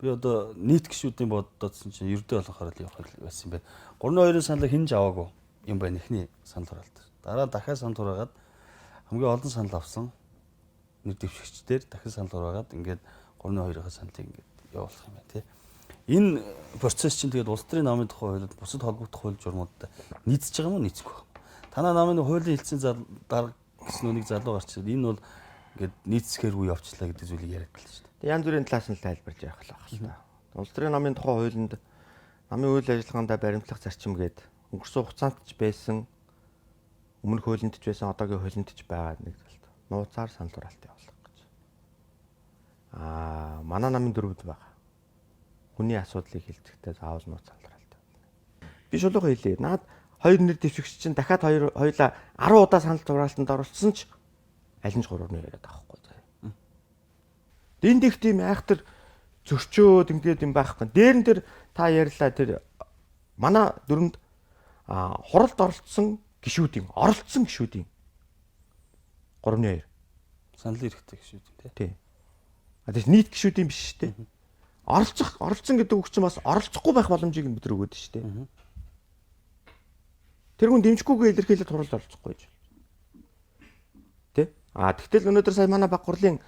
Би одоо нийт гишүүдийн боддоодсэн чинь ердөө болохоор л явах байсан юм байна. 3-2-ын саналыг хинж аваагүй юм байна ихний санал хураалт. Дараа дахиад санал хураагаад хамгийн олон санал авсан нэр дэвшигчдэр дахин санал хураагаад ингээд 3-2-ын саналыг ингээд явуулах юм байна тий. Энэ процесс чинь тэгээд улс төрийн намын тухай хуулиуд бусад холбогдох хууль журмуудтай нийцэж байгаа юм уу нийцэхгүй байна. Танаа намын хуулийн хэлцсэн дарга гэсэн үнийг залуу гарчаад энэ бол ингээд нийцэхэргүй явчлаа гэдэг зүйлийг яриад байна шүү дээ. Янз бүрийн талаас нь тайлбарж явах л байна. Улс төрийн намын тухай хуулинд намын үйл ажиллагаанд баримтлах зарчим гээд өнгөрсөн хугацаанд ч байсан өмнөх хуулинд ч байсан одоогийн хуулинд ч байгаа нэг талд нууцаар санал хураалт явуулах гэж. Манай намын дөрөвд байгаа. Хүний асуудлыг хэлцэхдээ заавал нууц санал хураалт явуулна. Би шулуухан хэлье. Наад хоёр нэр дэвшигч чинь дахиад хоёулаа 10 удаа санал хураалтанд оролцсон ч аль нь ч 3-ны яриад авахгүй заа. Энд их тийм айхтар зөрчөөд ингээд юм байхгүй. Дээр нь тэр та ярьлаа тэр манай дөрөнд хуралд оролцсон гишүүдийн 3-2 санал хэрэгтэй гишүүд тий. Тэгэхээр нийт гишүүдийн биш шүү дээ. Оролцсон гэдэг үг чинь бас оролцохгүй байх боломжийг бид нар өгөөд шүү дээ. Тэр хүн дэмжихгүйгээ илэрхийлээд хуралд оролцохгүй гэж. Тий? Тэгтэл өнөөдөр сая манай баг хурлын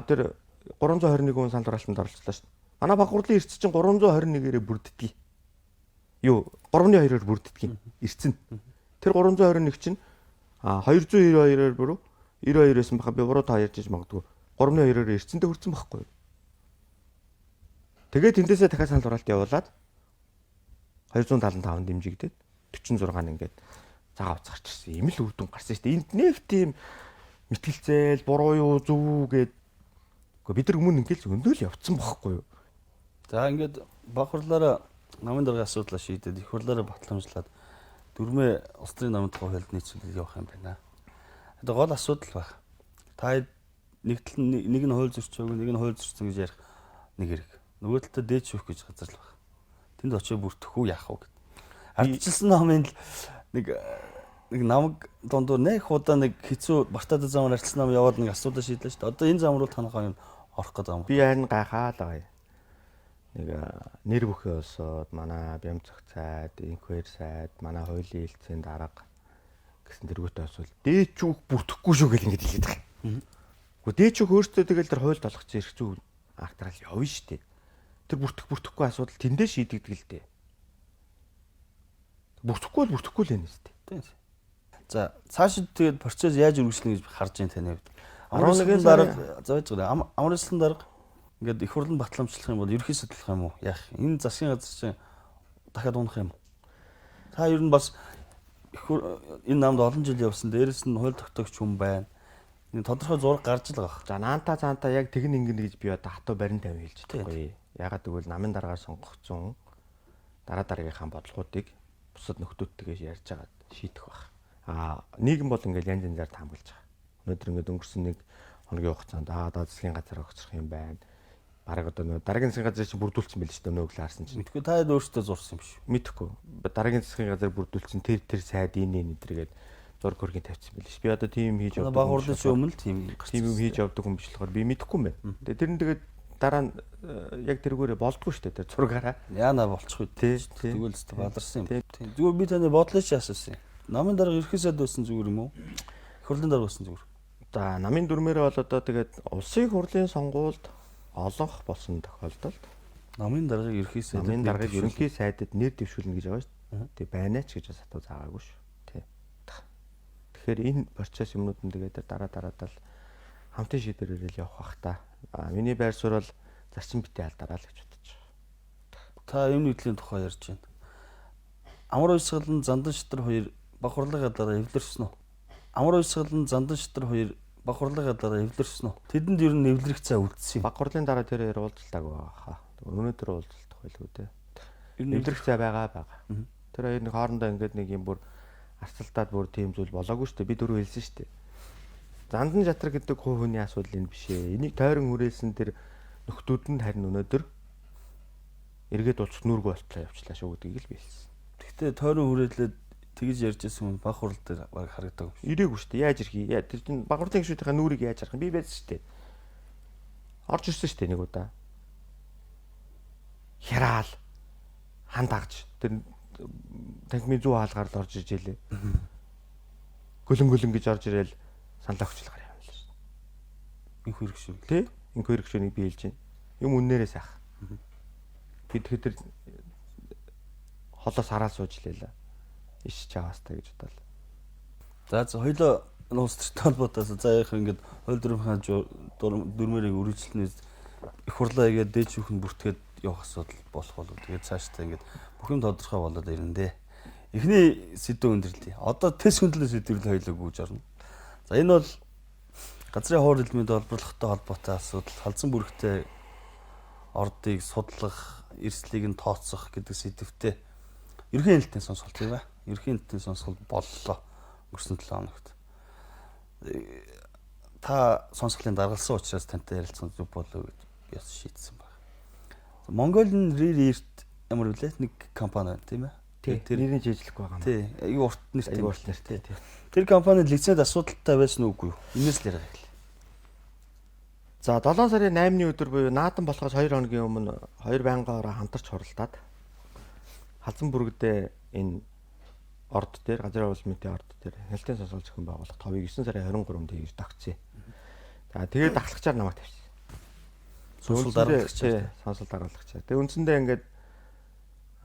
тэр 321 хүн санал хураалтанд оролцлоо шүү дээ. Манай баг хурлын эрс чинь 321-ээр бүрддэг. Юу 3-2-оор бүрддэг. Эрс нь. Тэр 321 чинь 292-оор бүрөө 92-ээс баха би буруу та ярьж магадгүй 3-2-оор эрсэндээ хүрсэн байхгүй. Тэгээд тэндээсээ дахиад санал хураалт явуулаад 275 дэмжигдээд 46 ингээд заавц гарч ирсэн. Ийм л үр дүн гарсан шүү дээ. Энд нэг тийм мэтгэлцээл буруу юу зөв гээд бид нар өмнө ингээд л өндөө л явцсан байхгүй юу. За ингээд баг хурлаараа намын даргын асуудлаа шийдээд их хурлаараа батламжлаад дөрмөө улс төрийн намын тухай хуулинд нийцүүлээд явах юм байна. Одоо гол асуудал баг. Та нэг нь хууль зөрчөөг, нэг нь хууль зөрчсөн гэж ярих нэг хэрэг. Нөгөө талдаа дээд шүүх гэж газар л баг. Тэнд очиж бүртгэх үү яах вэ гэд. Ардчилсан намын нэг намаг дондор нэг удаа нэг хэцүү бартад замаар арчилсан нам яваад нэг асуудал шийдлээ шүү дээ. Одоо энэ зам руу танахаа юм орох гэдэг юм. Би харин гайхаад байгаа юм. Нэг нэр бүхий улсууд манай Бямцах цайд, Инквер сайд, манай хуулийн хэлтсийн дарга гэсэн дэргүүтэй асуул. Дээчүүх бүртгэхгүй шүү гэл ингэж хэлээд байгаа. Гэхдээ дээчүүх өөртөө тэгэл тэр хуйлд олгоц ирэх зүй актрал явна штэ. Тэр бүртгэхгүй асуудал тэндээ шийдэгдэг л дээ. Бүртгэхгүй л энэ штэ. Тийм. За цаашид тэгээд процесс яаж үргэлжлэнэ гэж харж байна таны хувьд? 11 дарга зааж байгаа. Амралсан дарга ингээд их хурлын батламжлах юм бол ерхий сэтлэх юм уу? Яах? Энэ засгийн газар чинь дахиад унах юм уу? Та ер нь бас энэ намд олон жил явсан. Дээрээс нь хууль тогтоогч хүн байна. Энэ тодорхой зураг гарч л байгаа. За наанта яг тэгин ингэнэ гэж би одоо хатуу барин тавь хэлж байгаа. Ягаад гэвэл намын дараагаар сонгогдсон дараагийнхаа бодлогуудыг бусад нөхдүүдтэйгээ ярьж байгаа шийдэх баг. Нийгэм бол ингээл янз янзаар таамаглаж байгаа. Өнөөдөр ингээд өнгөрсөн нэг хоногийн хугацаанд одоо засгийн газар огцрох юм байна. Бараг одоо нөгөө дараагийн засгийн газар чинь бүрдүүлсэн байл шүү дээ өнөөгөл харсан чинь. Мэдхгүй та өөрсдөө зурсан юм шүү. Мэдхгүй. Дараагийн засгийн газар бүрдүүлсэн тэр сайд энэ эдрэгээд зураг хөргийн тавьсан байл ш. Би одоо тийм хийж явдаг. Баг хурлын өмнө л тийм хийж явдаг хүн биш болохоор би мэдэхгүй юм байна. Тэгээ тэр нь тэгээд дараа нь яг тэргүүрээ болдгоо шүү дээ тэр зургаараа. Яана болчих үү тий. Тэгвэл л бадарсан юм. Зүгээр би таны бодлоо ч асуусан юм. Намын дарга ерхийсэд байсан зүгээр юм уу? Их хурлын дарга байсан зүгээр. За намын дүрмээрээ бол одоо тэгээд улсын хурлын сонгуульд олонх болсон тохиолдолд намын даргыг ерхийсэд намын даргыг ерөнхий сайдад нэр дэвшүүлнэ гэж байгаа шүү дээ. Тэг байна ч гэж бас хатуу заагаагүй шүү. Тий. Тэгэхээр энэ процесс юмнууд нь тэгээд дараадал хамтын шийдвэрээр л явах бах та. Миний байр суурь бол зарчим битээ алдараа л гэж бодож байгаа. Та юм нийтлийн тухай ярьж байна. Амар уйсгалан зандан шатар хоёр баг хурлын дараа эвлэрсэн үү? Амар уйсгалан зандан шатар хоёр баг хурлын дараа эвлэрсэн үү? Тэдэнд ер нь эвлэрэх цай үлдсэн юм. Баг хурлын дараа тэр хоёр уулзалтаагүй баха. Өнөөдөр уулзалтах байлгүй дээ. Эвлэрэх цай байгаа. Тэр хоёр нэг хоорондоо ингээд нэг юм бүр арцалтаад бүр тийм зүйл болоогүй шүү дээ. Би дөрөв хэлсэн шүү дээ. Зандан шатар гэдэг хувийн асуудал энэ биш ээ. Энийг тойрон хүрээсэн тэр нөхдүүд нь харин өнөөдөр эргээд уулзах нүрг болтлоо явчлаа шүү гэдгийг л би хэлсэн. Гэхдээ тойрон хүрээлээд тэгж ярьж байсан хүн баг хурал дээр баг харагдаг. Ирээгүй шүү дээ. Яаж ирэх юм? Тэр чинь баг хурлын гишүүдийнхээ нүрийг яаж харах юм? Би байсан шүү дээ. Орж ирсэн шүү дээ нэг удаа. Хяраал хандагч тэр танхимын зүү хаалгаар л орж иж илээ. Гөлөн гэж орж ирээл саналаа өгчлөгаар явна л шүү. Инх хэрэг шиг. Тэ? Инх хэрэг шүнийг би хэлж байна. Юм үннээрээ сайх. Би тэр холоос хараа сууж лээ. Иш чаваастай гэж бодлоо. За хоёлоо улс төрийн холбоотоос за яг ингээд хууль дүрмийн дүрмээрийг үргэлжлэнээс их хурлаа игээд дээж бүхэн бүртгээд явах асуудал болох болов. Тэгээд цаашдаа ингээд бүх юм тодорхой болоод ирнэ дээ. Эхний сэдв өндөрлөе. Одоо тест хөндлөн сэдвэрлэл хоёлоо гүйж орно. За энэ бол газрын хуур хэлмийн долбоорлоготой холбоотой асуудал, халдсан бүрэгтэй ордыг судлах, эрсдлийг нь тооцох гэдэг сэдвтэ ерхий хэлтийн сонсголт юм ба. Ерхий хэлтийн сонсголт боллоо өнгөрсөн 7 хоногт. Та сонсголын даргалсан учраас тантай ярилцсан зүг болов гэж би бас шийдсэн байна. Mongolian Rear-т ямар вүлээ нэг компани байна тийм ээ. Тэр нэрийг жижиглэхгүй байгаа юм. Тий. Аюу урт нэртэй. Аюу урт нэртэй тий. Тэр компани лицензд асуудалтай байсан үгүй юу? Энэс л яриа эхлэв. За 7 сарын 8-ны өдөр буюу наадам болохоос 2 хоногийн өмнө 2 байнгаараа хамтарч хуралдаад халдсан бүрэгдээ энэ орд дээр газрын хуулмын орд дээр хяналтын сонсгол зохион байгуулах товыг 9 сарын 23-нд хийж тогтсон. За тэгээд дахлагчаар намайг тавьсан. Сонсгол даргалагчаар. Сонсгол даргалагчаар. Тэгээд үндсэндээ ингээд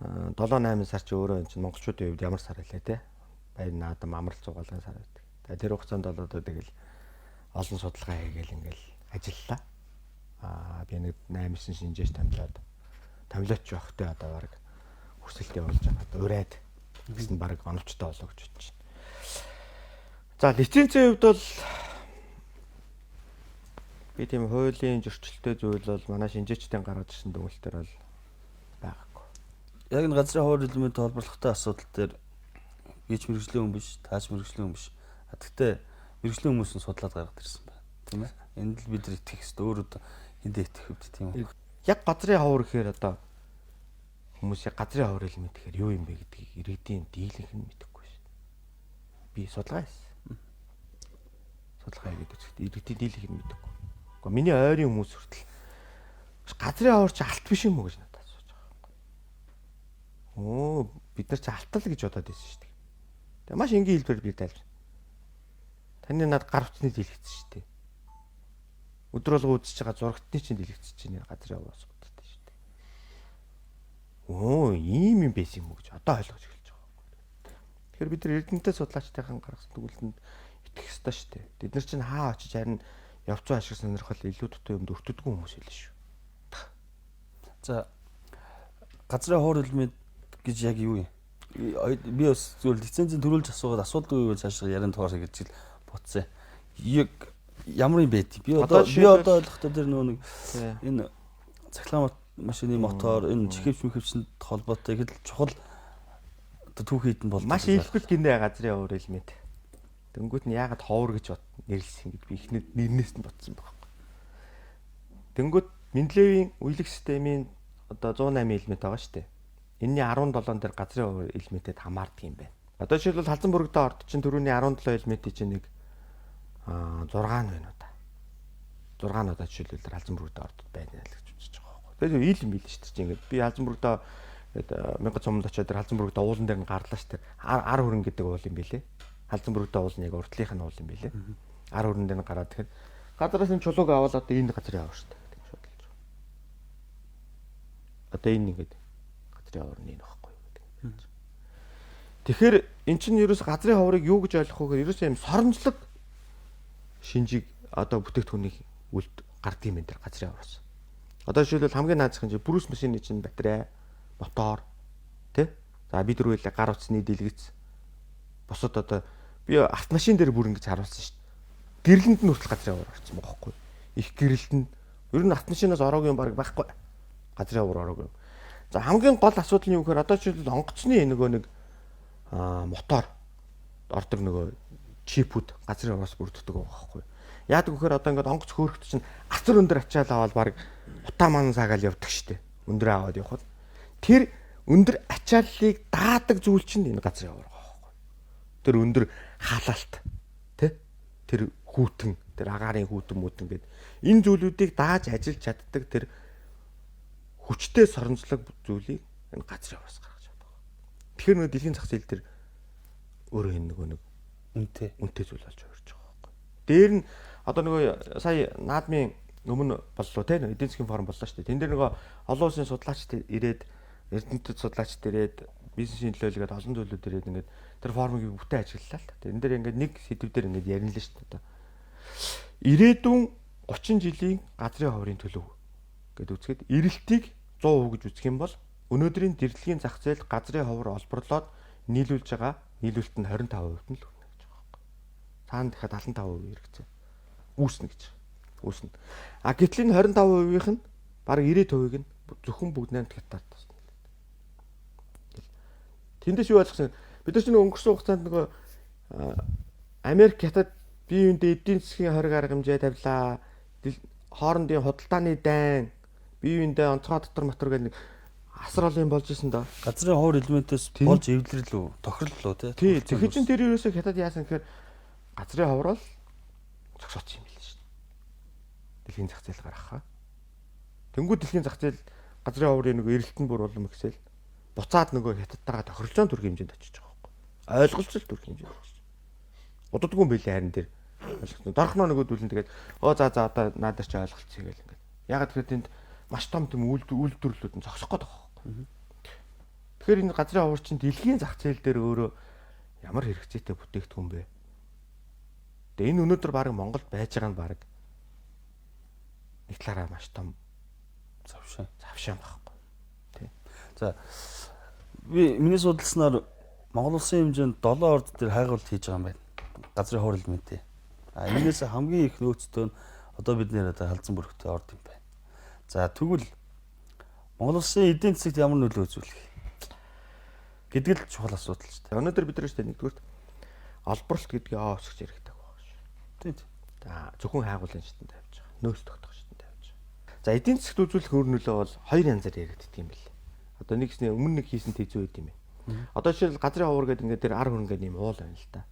7-8 сар чи өөрөө энэ чинь монголчуудын хувьд ямар сар хэлээ те. Баяр наадам амралт цугаалгын сар байдаг. Тэгээд тэр хугацаанд бол одоо тэгэл олон судалгаа хийгээл ингээл ажиллалаа. Би нэг 8-9 шинжээч томилооч явахтай одоо баг хүсэлтэй болж байгаа. Урайд гэсэн баг оновчтой болоо гэж бодож байна. За лицензийн хувьд бол би тийм хуулийн зөрчилтэй зүйл бол манай шинжээчдийн гаргаж ирсэн дүгнэлтээр бол байгаагүй. Яг энэ газрын хуур хэлмийн толборлоготой асуудал дээр бич мэрэгжлийн хүн биш, тааж мэрэгжлийн хүн биш. Гэхдээ мэрэгжлийн хүмүүс нь судлаад гаргад ирсэн байна. Тийм ээ. Энд л бид нар итгэх хэрэгтэй. Өөрөө хэндээ итгэх хөвд тийм үү. Яг газрын хавар гэхээр одоо хүмүүс яг газрын хавар хэлмээ тэгэхээр юу юм бэ гэдгийг иргэдийн дийлэнх нь мэдэхгүй шүү дээ. Би судалгаа хийсэн. Судалгаа хийгээд үзэхдээ иргэдийн дийлэнх нь мэдэхгүй. Гэхдээ миний ойрын хүмүүс хүртэл газрын хавар чи алт биш юм уу гэж надад асууж байгаа юм. Бид нар чи алтал гэж бодоод байсан шүү дээ. Тэгээ маш энгийн хэлбэрээр би тайлбар. Таны над гар утасны дэлгэцсэн шүү дээ. Өдөр болго үзэж байгаа зурагтны чинь дэлгэцэж чинь газрын хавраас боддог шүү дээ. Оо, ийм юм байсан юм уу гэж одоо ойлгож эхэлж байгаа. Тэгэхээр бид нар эрдэнэтэй судлаачтайхан гаргасан төгөлдөнд итгэх ёстой шүү дээ. Бид нар чинь хаа очиж харин явцсан ашиг сонирхол илүү дутуу юмд өртөдгөө хүмүүс байлаа шүү. За газрын хуур элемент гэж яг юу юм? Би бас зөвхөн лицензийн төрүүлж асуугаад асуудаг үеийг цааш ярин тоороо гэж бодсон. Яг ямар юм бэ? Би одоо ойлгохдоо тэр нэг энэ цахилгаан машины мотор, энэ чихвч мэхвчэнд холбоотой их чухал одоо түүх хийдэн бол маш илбэг гинэ газрын хуур элемент. Тэнгүүт нь яагаад ховор гэж нэрлсэн гэд би ихнэд нэрнээс нь бодсон байхгүй. Тэнгүүт Менделеевийн үеийг системийн одоо 108 элемент байгаа шүү дээ. Энэний 17 дээр газрын хуур элементэд хамаардаг юм байна. Одоо жишээлбэл халзан бүрэгдээ орд чинь түрүүний 17 элементийн чинь нэг 6 байна уу та. 6 надад жишээлбэл халзан бүрэгдээ орд байна л гэж үзэж байгаа байхгүй. Тэгэхээр ил юм бил шүү дээ. Ингээд би халзан бүрэгдээ 1000 цомонд очиод тэр халзан бүрэгдээ уулан дээр нь гарлаа шүү дээ. Ар хөрөн гэдэг уул юм билэ. Халзан бүрэгдээ уул нь яг уртлынх нь уул юм билэ. Ар хөрөн дээр нь гараад тэгэхээр газраас нь чулууг аваад одоо энэ газрын аваа шүү дээ. Тэг шууд л. Одоо энэ ингээд газрын хаврын нэг байхгүй юу гэдэг. Тэгэхээр эн чинь ерөөс газрын хаврыг юу гэж ойлгох вэ гэхээр ерөөс юм соронзлог шинжийг одоо бүтээгдэхүүнийг үлд гардаг юм энэ төр газрын хавраас. Одоо жишээлбэл хамгийн наазах нь брус машины чинь батарей, мотор тий. За бид дөрвөлээ гар утасны дэлгэц. Босод одоо би автомашин дээр бүр ингэж харуулсан шүү дээ. Гэрлэнд нь хүртэл газрын хавар орсон байгаа байхгүй. Их гэрлэлтэнд ер нь автомашинаас ороогүй юм баг байхгүй. Газрын хавар ороогүй. За хамгийн гол асуудал нь юу гэхээр одоо жишээлбэл онгоцны нөгөө нэг мотор ордог нөгөө чипүүд газрын хавраас бүрддэг байгаа байхгүй. Яадаг вэхээр одоо ингээд онгоц хөөрөхт чинь асар өндөр ачаал аваад баг утаа маань саагаал явдаг штеп. Өндөр аваад явхад тэр өндөр ачааллыг даадаг зүйл чинь энэ газрын хавар байгаа байхгүй. Тэр өндөр халаалт тий? Тэр хүүтэн, тэр агаарын хүүтэн мүтэн гэдэг энэ зүйлүүдийг дааж ажиллаж чаддаг тэр хүчтэй соронзлог зүйлийг энэ газрын хавраас гаргаж чаддаг. Тэгэхээр нөгөө дэлхийн зах зээл дээр өөрөө энэ нөгөө нэг үнэтэй зүйл болж өрж байгаа байхгүй. Дээр нь одоо нөгөө сая наадмын өмнө боллоо те эдийн засгийн форум боллоо шүү дээ. Тэн дээр нөгөө олон улсын судлаачд ирээд эрдэнэтэд судлаачд ирээд бизнесийн төлөөлөлгээд олон зүйлүүд ирээд ингээд тэр форумыг бүтэн ажиллалаа л. Тэрэн дээр ингээд нэг сэдв дээр ингээд ярина л шүү дээ. Ирээдүйн 30 жилийн газрын хаврын төлөв гэд үзэхэд эрэлтийг 100% гэж үзэх юм бол өнөөдрийн дэрлэгийн зах зээл газрын хавар олборлоод нийлүүлж байгаа нийлүүлэлт нь 25% нь л хүрнэ гэж байгаа байхгүй. Цаана дахиад 75% хэрэгцээ үүснэ гэж. Үүснэ. А гэтэл энэ 25%-ийнх нь бараг 90%-ийг нь зөвхөн бүгд 8 хятад тасна. Тэндээс юу ойлгосон? Бид нар чинь өнгөрсөн хугацаанд нөгөө Америк хятад бие биендээ эдийн засгийн хориг арга хэмжээ тавилаа. Хоорондын худалдааны дайн бие биендээ онцгой дотор мотор гэдэг нэг асар олон юм болж исэн доо. Газрын хуур элементээс болж эвлэрлүү, тохирлоо тий. Тэгэхээр чин тэр юусоо хятад яасан гэхээр газрын хаврал зогсооч юм билээ шүү дээ. Дэлхийн зах зээл гаргахаа. Тэнгүүд дэлхийн зах зээл газрын хаврын нэг эрэлтэн бүр улам ихсэл буцаад нөгөө хятадтайгаа тохирлоон төрх хэмжээнд очиж байгаа байхгүй. Ойлголцол төрх хэмжээнд очиж. Удадгүй юм билээ харин тэр. Дарахнаа нөгөөдүүлэн тэгээд за одоо надад ч ойлголцъя гэл ингээд. Ягаад гэхээр тэнд маш том тийм үйлдвэрлэлүүд нь зогсох гээд байгаа байхгүй. Тэгэхээр энэ газрын хавар чинь дэлхийн зах зээл дээр өөрөө ямар хэрэгцээтэй бүтээгдэхүүн бэ? Тэгээ энэ өнөөдөр баг Монголд байж байгаа нь баг нэг талаараа маш том завшаан байхгүй. Тий. За миний судалснаар Монгол улсын хэмжээнд 7 орд дээр хайгуулт хийж байгаа юм байна. Газрын хуур элементээ. Энээс хамгийн их нөөцтэй нь одоо бид нэр одоо халзан бүрхтэй орд юм байна. За тэгвэл Монгол улсын эдийн засагт ямар нөлөө үзүүлэх гэдэг л чухал асуудал шүү дээ. Өнөөдөр бид нар шүү дээ нэгдүгürt олборлолт гэдгийг өсгөж хэрэгтэй байгаа шүү. Тийм. За зөвхөн хайгуулын шатнд тавьж байгаа. Нөөц тогтоох шатнд тавьж байгаа. За эдийн засагт үзүүлэх өр нөлөө бол хоёр янзаар яригддаг юм билээ. Одоо нэгсний өмнө нэг хийсэн тэзүү байд юм байна. Одоо жишээл газрын хавар гэдэг ингээд тэр ар хөрөнгө нэм уул байна л да.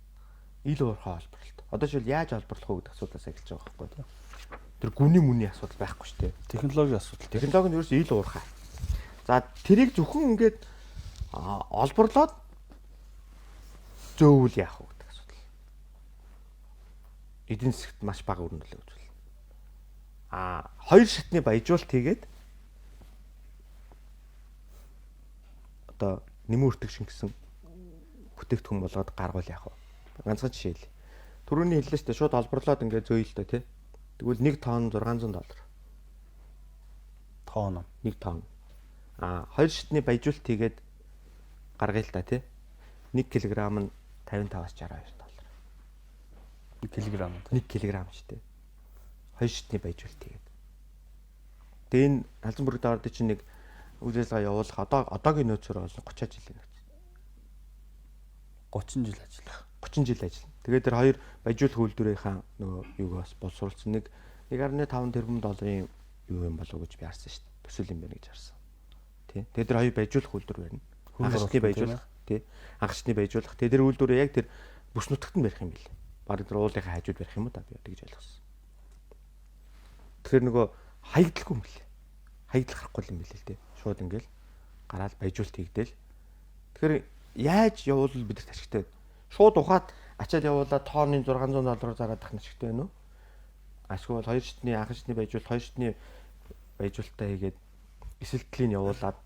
Ил уурхай олборлолт. Одоо жишээл яаж олборлох вэ гэдэг асуудлаас эхэлж байгаа байхгүй. Тэр гүний мүний асуудал байхгүй шүү дээ. Технологийн асуудал. Технологи нь ерөөс ил уурхай. За тэрийг зөвхөн ингээд олборлоод зөөвөл яах вэ гэдэг асуудал. эдийн засагт маш бага үр нөлөө үзүүлнэ. Хоёр шатны баяжуулалт хийгээд одоо нэмэн өртөгшин гэсэн бүтээгдэхүүн болгоод гаргуул яах вэ? Ганцхан жишээ л. Түрүүний хэллээ шүү дээ, шууд олборлоод ингээд зөөё л доо тий. Тэгвэл 1 тонн $600. Тонн. 1 тонн. Хоёр шатны баяжуулалт хийгээд гаргая л та тий. 1 кг нь $55-аас $62. 1 кг. 1 кг ч тий. Хоёр шатны баяжуулалт хийгээд. Тэгээ энэ алзан бүрэг даваад чинь нэг үйл ажиллагаа явуулах одоогийн нөөцөөр бол 30 жил нөөц. 30 жил ажиллах. 30 жил ажиллана. Тэгээд тэр хоёр баяжуулах үйлдвэрийнхаа нөгөө юугаас боловсруулсан нэг 1.5 тэрбум долларын юу юм болов уу гэж би харсан шүү дээ. Төсөөл юм байна гэж харсан. Тий. Тэгээд тэр хоёр баяжуулах үйлдвэр байна. Агшны баяжуулах, тий. Агшны баяжуулах. Тэгээд тэр үйлдвэрээ яг тэр бүс нутагт нь барих юм билээ. Бараг тэр уулынхаа хажууд барих юм уу та би тэгж ойлгосон. Тэгэхээр нөгөө хаягдлахгүй юм билээ. Хаягдл гарахгүй юм билээ л тий. Шууд ингээл гараад баяжуулалт хийгдээл. Тэгэхээр яаж явуул бидэрт ашигтай. Шууд ухаад ачаал явуулаад тонны $600 зараад ах ашигтай байна уу? Ашгүй бол хоёр шатны анхан шатны баяжуулалт, хоёр шатны баяжуулалтаа хийгээд эсэлтлийн явуулаад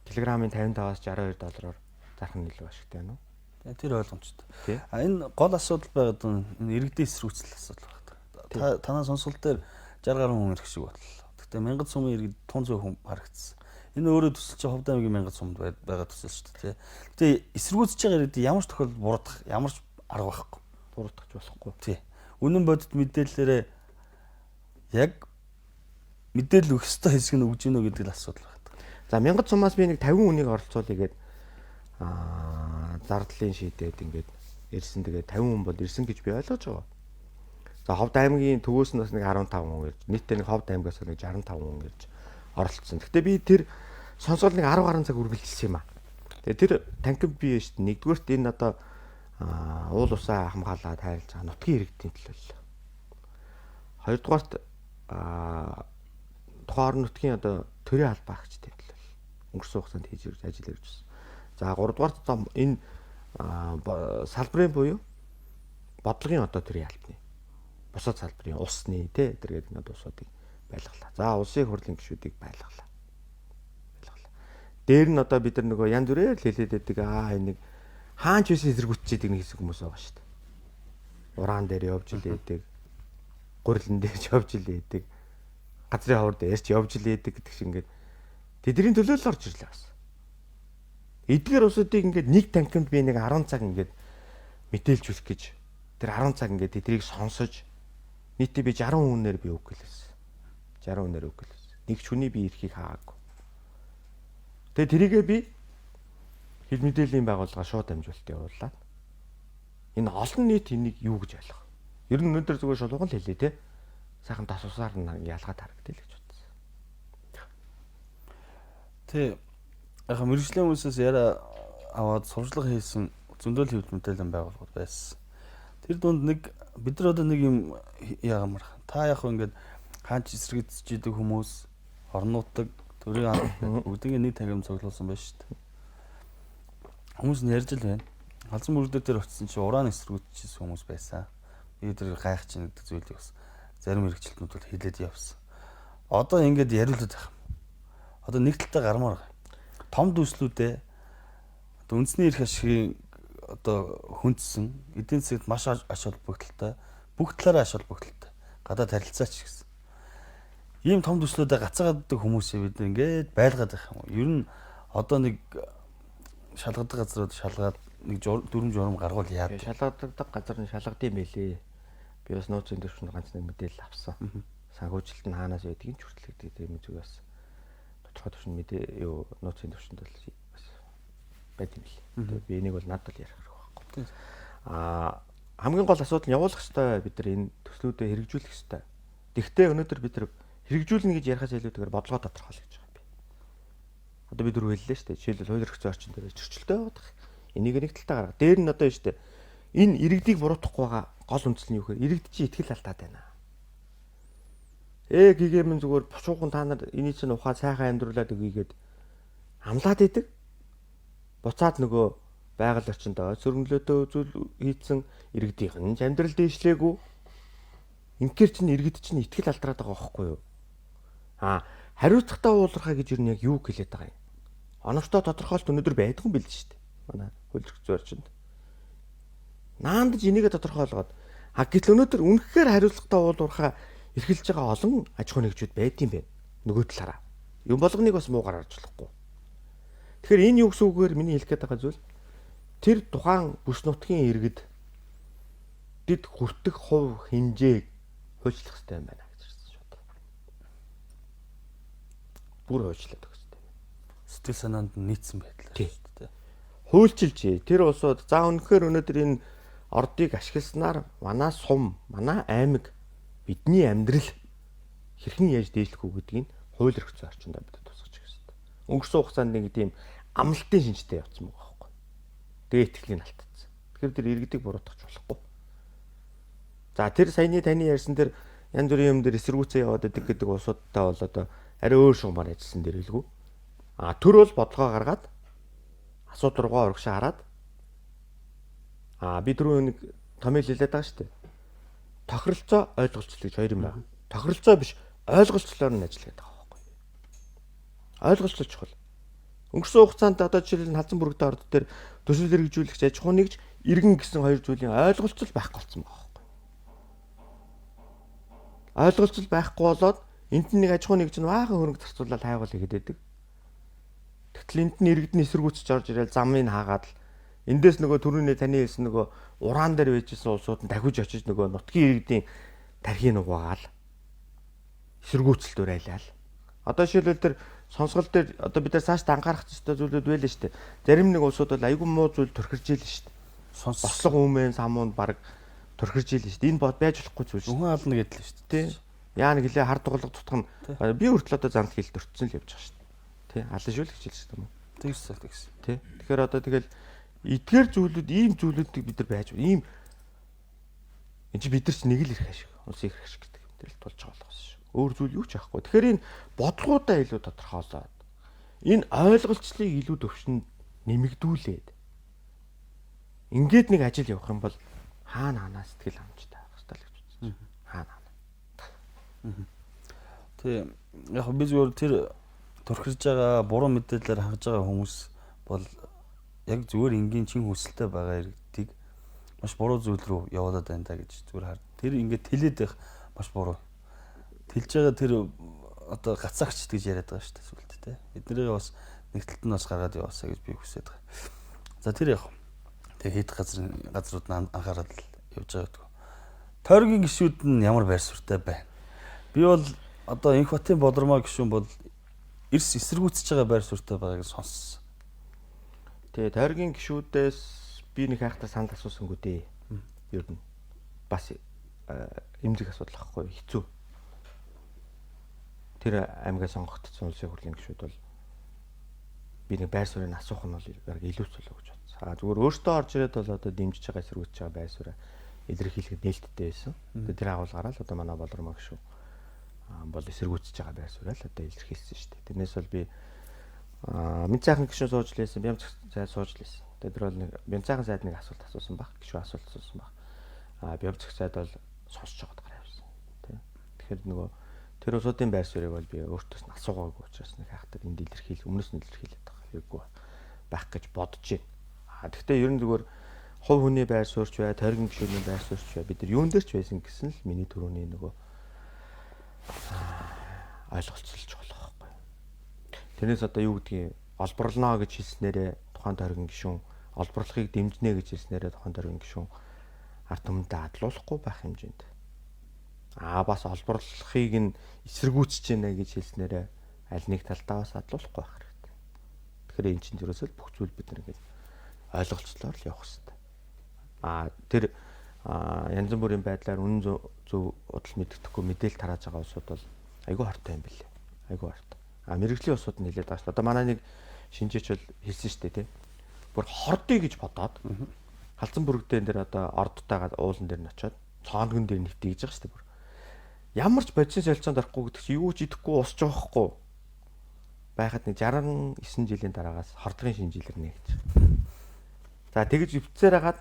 килограммын $55-аас $62 зарах нь илүү ашигтай байна уу? Тэр ойлгомжтой. Энэ гол асуудал байгаад энэ иргэдийн эсрүүцэл асуудал байна. Танаа сонсгол дээр 60 гаруй хүн ирэх шиг бодлоо. Гэхдээ 1000 сумын иргэд 500 хүн харагдсан. Энэ өөрөө төсөл чинь Ховд аймгийн 1000 сумд байгаа төсөл шүү дээ. Гэтэ эсэргүүцэж байгаа иргэд ямар ч тохиолдолд буруудах ямар ч арга байхгүй. Буруудахч болохгүй. Тий. Үнэн бодит мэдээллээрээ яг мэдээлэл өгөх ёстой хэсэг нь өгж гинөө гэдэг л асуудал байна. За 1000 сумаас би нэг 50 хүнийг оролцуулъя гээд зардлын шийдээд ингээд ирсэн. Тэгээд 50 хүн бол ирсэн гэж би ойлгож байгаа. За Ховд аймгийн төвөөс нь бас нэг 15 хүн ирж, нийтдээ нэг Ховд аймгаас нэг 65 хүн ирж оролцсон. Гэхдээ би тэр сонсгол нэг 10 гаруй цаг үргэлжилсэн юм аа. Тэгээ тэр танкив бие шүү дээ. Нэгдүгээрт энэ одоо уул усаа хамгаалаад хайрлаж байгаа нутгийн иргэдийн төлөө. Хоёрдугаарт тухайн нутгийн одоо төрийн албаа агчдын төлөө. Өнгөрсөн хугацаанд хийж ирж ажил хийж байсан. За гуравдугаарт одоо энэ салбарын буюу бодлогын одоо төрийн албаны бусад салбарын улсны тий тэргээд нэг улсуудыг байлгалаа. За улсын хурлын гишүүдийг байлгалаа. Дээр нь одоо бид нар нөгөө янз бүрээр хэлээд байдаг нэг хаан ч үсэн эсэргүүцчихэд нэг хэсэг хүмүүс байгаа шүү дээ. Ураан дээр явж илээдэг, гурилан дээр явж илээдэг, газрын хавар дээрч явж илээдэг гэдэг шиг ингээд тэдний төлөө л орж ирлээ бас. Эдгээр усуудыг ингээд нэг танкинд би нэг 10 цаг ингээд мэдээлжүүлэх гэж тэр 10 цаг ингээд тэднийг сонсож нийтдээ би 60 хүнээр би өгүүлсэн. 60 хүнээр өгүүлсэн. Нэг ч хүний би эрхийг хаагаагүй. Тэгээ тэрийгээ би хил мэдээллийн байгууллага шууд амжуулалт явуулаад энэ олон нийт энийг юу гэж ойлгох. Ер нь өнөөдөр зүгээр шулуухан л хэлээ те. Сайхан тасусаар нь ялгаад харагдъя л гэж бодсон. Тэг. Яг мэрэгжлийн хүмүүсээс яриа аваад сурчлага хийсэн зөндөл хэвлэл мэдээлэл байгууллагууд байсан. Тэр дунд нэг бид нар одоо нэг юм яамар. Та яг ингээд хаач эсрэгдэж идэг хүмүүс орнуудаг төрийн бүгдийн нэг тагим цуглуулсан байна шүү дээ. Хүмүүс нь ярьж л байна. Алзан бүрдээр дээр очисон чи уран эсрэгдчихсэн хүмүүс байсан. Би тэр гайх чинь гэдэг зүйлийг бас зарим хэрэгжилтнүүд бол хэлээд явсан. Одоо ингээд яриулаад байгаа. Одоо нэг талтай гармаар байгаа. Том дүслүүдээ одоо үндэсний эрх ашигын одоо хүндсэн эдийн засагт маш ач холбогдолтой бүх талаараа ач холбогдолтой гадаад харилцаач гэсэн. Ийм том төслүүдэд гацаагааддаг хүмүүсээ бид ингээд байлгаад байх юм. Ер нь одоо нэг шалгадаг газрууд шалгаад нэг дүрм журам гаргуул яа. Шалгадаг газар нь шалгадсан байлээ. Би бас нууцын төвшөнд ганц нэг мэдээлэл авсан. Санхүүжилт нь хаанаас байдгийг ч хүртэл гэдэг юм зүгээс тодорхой төвшөнд мэдээ юу нууцын төвшөнд бол бас байт юм билээ. Би энийг бол надад л ярих хэрэгтэй байхгүй. Хамгийн гол асуудал нь явуулах хэрэгтэй бид нар энэ төслүүдэд хэрэгжүүлэх хэрэгтэй. Тэгвэл өнөөдөр бид нар хэрэгжүүлнэ гэж ярихаас илүүтэйгээр бодлого тодорхойлох гэж байгаа юм. Одоо би дөрөв хэллээ шүү дээ. Жишээлбэл хууль эрх зүйн орчин дээр зөрчилтэй яваад байгаа. Энийг нэг талтай гаргаа. Дээр нь одоо шүү дээ. Энэ иргэдийг буруутгахгүй байгаа гол үндэслэл нь юу гэхээр иргэд чи итгэл алдаад байна. Гэгээм зүгээр бушуухан та нар энийг чинь ухаа сайхан амьдруулад өгье гэд амлаад идэг. Буцаад нөгөө байгаль орчинд сөргөнлөөтэй үзүүл хийцэн иргэдийнх нь амьдрал дээшлээгүй. Инхээр чинь иргэд чинь итгэл алдраад байгаа байхгүй юу? Хариуцлагатай уулархаа гэж юу яг юу хэлээд байгаа юм? Оновчтой тодорхойлт өнөөдөр байдгүй юм билж шүү дээ. Манай хууль зүйн орчинд. Наандж энийгээ тодорхойлгоод гэтэл өнөөдөр үнэхээр хариуцлагатай уулуурхаа эрхэлж байгаа олон аж ахуй нэгжүүд байдсан байна. Нөгөө талаараа. Юм болгоныг бас муугаар харж болохгүй. Тэгэхээр энэ юу гэсэн үгээр миний хэлэх гээд байгаа зүйл тэр тухайн бүс нутгийн иргэд дэд хүртэх хувь хэмжээг хуульчлах хэрэгтэй юм байна гэж хэлсэн шүү дээ. Бүр хуульчлаад өгөх хэрэгтэй. Сэтгэл санаанд нийцсэн байдлаар шүү дээ. Хуульчилж тэр улсууд за үнэхээр өнөөдөр энэ ордыг ашигласнаар манай сум, манай аймаг, бидний амьдрал хэрхэн яаж дээшлэх үү гэдгийг хууль эрх зүйн орчинд бид тусгаж өгөх хэрэгтэй. Өнгөрсөн хугацаанд нэг тийм амлалтын шинжтэй явцсан байгаа байхгүй. Тэгээ итгэлийг алдсан. Тэгэхээр тэр иргэдийг буруутгах болохгүй. За тэр саяны таны ярьсан тэр янз бүрийн юм дээр эсэргүүцээ яваад идэг гэдэг улсуудтай бол одоо арай өөр шугамар ажилласан дэр хэлгүй. Төр бол бодлогоо гаргаад асуудал руугаа урагшаа хараад би түрүү нэг томьёол хэлээд байгаа шүү дээ. Тохиролцоо ойлголцол гэж хоёр юм байна. Тохиролцоо биш ойлголцлоор нь ажилладаг байгаа байхгүй. Ойлголцол чухал. Өнгөрсөн хугацаанд одоо жишээлбэл халзан бүрэгдээ орд дээр төсөл хэрэгжүүлэгч аж ахуй нэгж иргэн гэсэн хоёр зүйлийн ойлголцол байхгүй болсон байгаа байхгүй. Ойлголцол байхгүй болоод энд нэг аж ахуй нэгж нь баахан хөрөнгө зарцуулаад хайгуул хийгээд байдаг. Тэгтэл энд нь иргэдний эсэргүүцэж орж ирэл замыг хаагаад л эндээс нөгөө түрүүний таны хэлсэн нөгөө ураан дээр байжсэн улсууд нь дахиж очиж нөгөө нутгийн иргэдийн тархийг угаагаал эсэргүүцэлд урайлал. Одоо жишээлбэл тэр сонсгол дээр одоо бид нар цаашд анхаарах ёстой зүйлүүд байлаа шүү дээ. Зарим нэг улсууд бол айгүй муу зүйл төрхирж ийлээ шүү дээ. Бослого өмнө самуунд баг төрхирж ийлээ шүү дээ. Энэ бод байж болохгүй зүйл шүү. Өнгөн ална гэдэл шүү дээ. Яа нэг хэлээ хар дугалга тутах нь би хүртэл одоо зант хил төрчихсөн л явж байгаа шүү дээ. Тэ алан шүү л гэж хэлсэн юм уу? Тэгс. Тэ. Тэгэхээр одоо тэгэл эдгээр зүйлүүд ийм зүйлүүдийг бид нар байж ийм энэ чи бид нар ч нэг л ирэх ашиг улсын ирэх ашиг гэдэг юм дээр л тулж байгаа болохоос шүү. Өөр зүйл юу ч ахгүй. Тэгэхээр энэ бодлогоудаа илүү тодорхойлоод энэ ойлголцлыг илүү төвшөнд нэмэгдүүлээд ингээд нэг ажил явах юм бол хаана сэтгэл хангамжтай байх хэрэгтэй л гэж үзсэн. Хаана. Тэг. Яг би зүгээр тэр турхирж байгаа буруу мэдээлэлээр хангаж байгаа хүмүүс бол яг зүгээр энгийн чин хүсэлтэй байгаа иргэдийг маш буруу зүйл рүү явуулаад байна да гэж зүгээр хар. Тэр ингээд тэлээд байх маш буруу. Тэлж байгаа тэр одоо гацаагч гэж яриад байгаа шүү дээ сүлд те. Эднэрээ бас нэг талд нь бас гаргаад яваасаа гэж би хүсэж байгаа. За тэр яг тэг хэд газрууд нь анхаарал явж байгаа гэдэг. Тойргийн гишүүд нь ямар байр суурьтай байна. Би бол одоо Инхбатын Бодрмаа гишүүн бол эрс эсэргүүцэж байгаа байр суурьтай байгааг сонссон. Тэгээ тойргийн гишүүдээс би нэг хайхтар санал асуусангүй дээ. Ер нь бас эмзэг асуудал ахгүй хэцүү. Тэр аймгаа сонгогдсон улсын хурлын гишүүд бол би нэг байр суурийг асуух нь бол яг илүү цөлөө гэж бодсон. Зүгээр өөртөө орж ирээд бол одоо дэмжиж байгаа эсэргүүцэж байгаа байр сууриа илэрхийлэхэд нээлттэй байсан. Тэгээ тэр агуулгаараа л одоо манай Бодрмаа гишүү бол эсэргүүцэж байгаа байр сууриа л одоо илэрхийлсэн шүү дээ. Тэрнээс бол би Мэд сайхан гишүүн сууж лээсэн, бямц сайд сууж лээсэн. Тэгээд тэр бол нэг бямц сайхан сайд нэг асуулт асуусан баг. Гишүүн асуулт асуусан баг. Бямц сайд бол сонсож байгаад гараа явсан. Тэ. Тэгэхээр нөгөө тэр улсуудын байр суурийг бол би өөртөөс нь асуугаагүй учраас нэг хайхтар энд илэрхийл, өмнөөс нь илэрхийлээд байгаа хэрэггүй байх гэж бодож байна. Гэхдээ ер нь зүгээр хувь хүний байр суурьч бай, тойргийн гишүүний байр суурьч бай бид нар юун дээр ч байсан гэсэн л миний түрүүний нөгөө ойлголцолж болох. Тэрнээс одоо юу гэдгийг олборлоно гэж хэлснээрээ тухайн тойргийн гишүүн олборлохыг дэмжнэ гэж хэлснээрээ тухайн тойргийн гишүүн ард түмэндээ адлуулахгүй байх хэмжээнд бас олборлохыг нь эсэргүүцэж байна гэж хэлснээрээ аль нэг талдаа бас адлуулахгүй байх хэрэгтэй. Тэгэхээр энэ чинь ерөөсөө бүх зүйл бид нэг ойлголцлоор л явах хэрэгтэй. Тэр янз бүрийн байдлаар үнэн зөв удал мэддэхгүй мэдээлэл тарааж байгаа улсууд бол айгүй хортой юм билээ. Айгүй хортой. Мэргэжлийн усууд нь хэлээд байгаа шүү дээ. Одоо манай нэг шинжээч бол хэлсэн шүү дээ, тий. Бүр хордъё гэж бодоод халзан бүрэгдээн дээр одоо ордтойгаа уулан дээр нь очиод цооногн дээр нэвтий гэж байгаа шүү дээ бүр. Ямар ч бодис солилцоонд орохгүй гэдэг чинь юу ч идэхгүй усч байхгүй. Байхад нэг 69 жилийн дараагаас хордгийн шинжилэр нэ гэж. За тэгэж өвцээр хагаад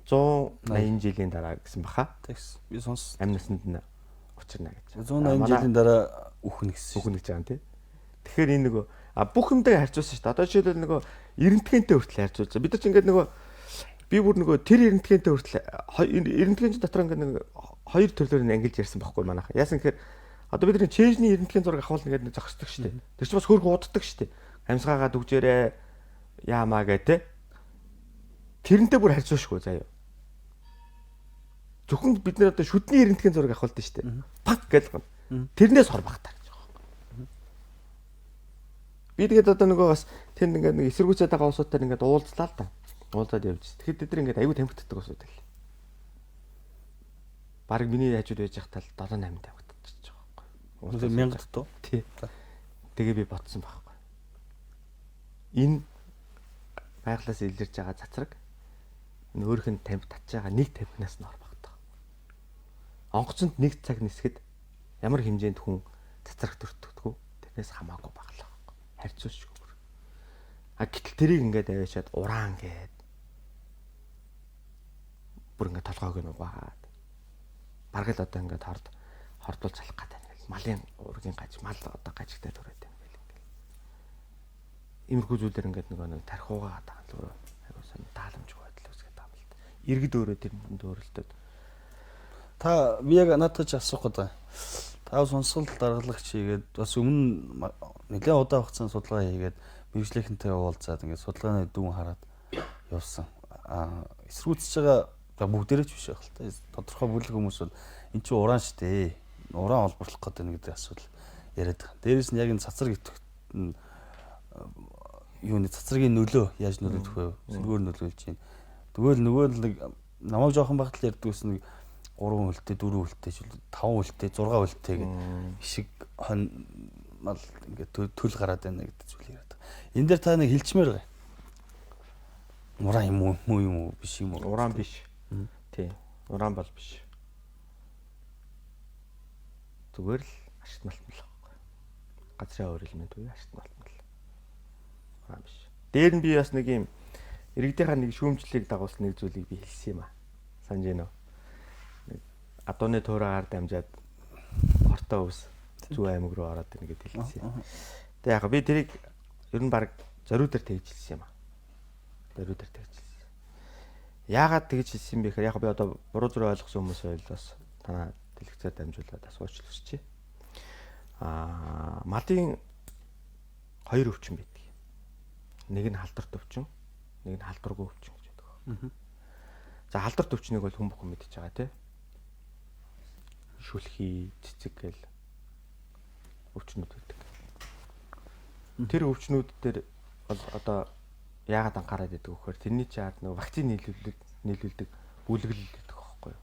180 жилийн дараа гэсэн баха. Тэгс. Би сонс. Амь насанд нь учирна гэж. 180 жилийн дараа үхнэ гэсэн. Үхнэ гэж байгаа юм тий. Тэгэхээр энэ нөгөө бүх юмтай харьцуулсан шүү дээ. Одоо жишээлбэл нөгөө эрентгэнтэй хүртэл харьцуулсан. Бид нар ч ингээд нөгөө би бүр нөгөө тэр эрентгэнтэй хүртэл эрентгэн дотор ингээд нэг хоёр төрлөөр нь ангилж ярьсан байхгүй манайха. Яасан гэхээр одоо бид нар чэйжний эрентгэн зураг авахул ингээд зогсдог шүү дээ. Тэр чинь бас хөөрхөн уддаг шүү дээ. Амьсгаагаа дүгжээрээ яамаа гэ тэ. Тэрнтэй бүр харьцуулшгүй заяа. Зөвхөн бид нар одоо шүдний эрентгэн зураг авах болдсон шүү дээ. Пак гэж гоо. Тэрнээс хор багтаа гэж байгаа. Би тэгээд одоо нөгөө бас тэнд ингээд нэг эсэргүүцээд байгаа усуудаар ингээд уулзлаа л да. Уулзаад явж. Тэгэхээр тэд нар ингээд аюу тамхитдаг усууд байл. Бараг миний хажууд байж захтал 7-8 тамхитчих байгаа байхгүй. 1000 дөө. Тий. Тэгээ би ботсон байхгүй. Энэ байглаас илэрж байгаа цацраг энэ өөрийнх нь тамхи татж байгаа нэг тамхинаас нь ор багтаа. Онгоцонд нэг цаг нисгэд ямар хэмжээнд хүн цацраг төртөгдгөө тэрнээс хамаагүй баглаа. Харьцуулшгүй бүр. Гэтэл тэрийг ингээд аваачаад ураан гээд бүр ингээд толгойг нь угаад. Бараг л одоо ингээд хордуул залах гэдэг юм. Малын ургийн гаж, мал одоо гажигтай төрөөд юм гэл ингээд. Иймэрхүү зүйлээр ингээд нэг тархуугаа таалуу аюу сан тааламжгүй байдал үүсгээд байгаа юм л да. Иргэд өөрөө тэрэнд өөрөлдөд. Та би яг надад ч асуух гэдэг. Та сонсгол даргалагч хийгээд бас өмнө нэлээд удаан хугацаанд судалгаа хийгээд мэржлийнхэнтэй уулзаад ингээд судалгааны дүн хараад явсан. Эсрүүцэж байгаа бүгдээрээ ч биш байх л та. Тодорхой бүлэг хүмүүс бол эн чинь уран штэ. Уран олборлох гэдэг нэг асуудал яриад байгаа. Дээрээс нь яг энэ цацраг итгэх юуны цацрагийн нөлөө яаж нөлөөлөх вэ? Сэргээр нөлөөлж байна. Тэгвэл нөгөө нэг намайг жоохон багтал ярьдгүйс нэг 3 үлтэй, 4 үлтэй, 5 үлтэй, 6 үлтэй гэх шиг мал ингээд төл гараад байна гэдэг зүйл яриад байгаа. Энэ дээр та нэг хэлчмээр гай. Уран юм уу биш юм уу? Уран биш. Тий. Уран бол биш. Зүгээр л ашигт малтмал байхгүй. Газрын өөрөлмөд үе ашигт малтмал. Уран биш. Дээр нь би бас нэг юм иргэдийнхаа нэг шүүмжлэлийг дагуулсан нэг зүйлийг би хэлсэн юм аа. Санаж байна уу? Адууны туураагаар дамжаад хортоо ус зүү аймаг руу ороод ийн гэдэг хэлсэн. Тэгээ яг би тэрийг ер нь баг зориуд дээр тэгж хэлсэн юм аа. Зориуд дээр тэгж хэлсэн. Яагаад тэгж хэлсэн бэ гэхээр яг би одоо буруу зүрх ойлгосон хүмүүс байл бас танаа дэлгэцээр дамжуулаад асууж хүсчихье. Малын хоёр өвчин байдаг. Нэг нь халдварт өвчин, нэг нь халдваргүй өвчин гэж байдаг. За халдварт өвчнийг бол хүн бүхэн мэдчихэж байгаа тийм. Шүлхий, цэцэг гэл өвчнүүд байдаг. Тэр өвчнүүд дээр бол одоо яагаад анхаарал өгдөг вөхөр тэрний чинь ард нэг вакцины нийлүүлдэг бүлэглэл гэдэг байхгүй юу?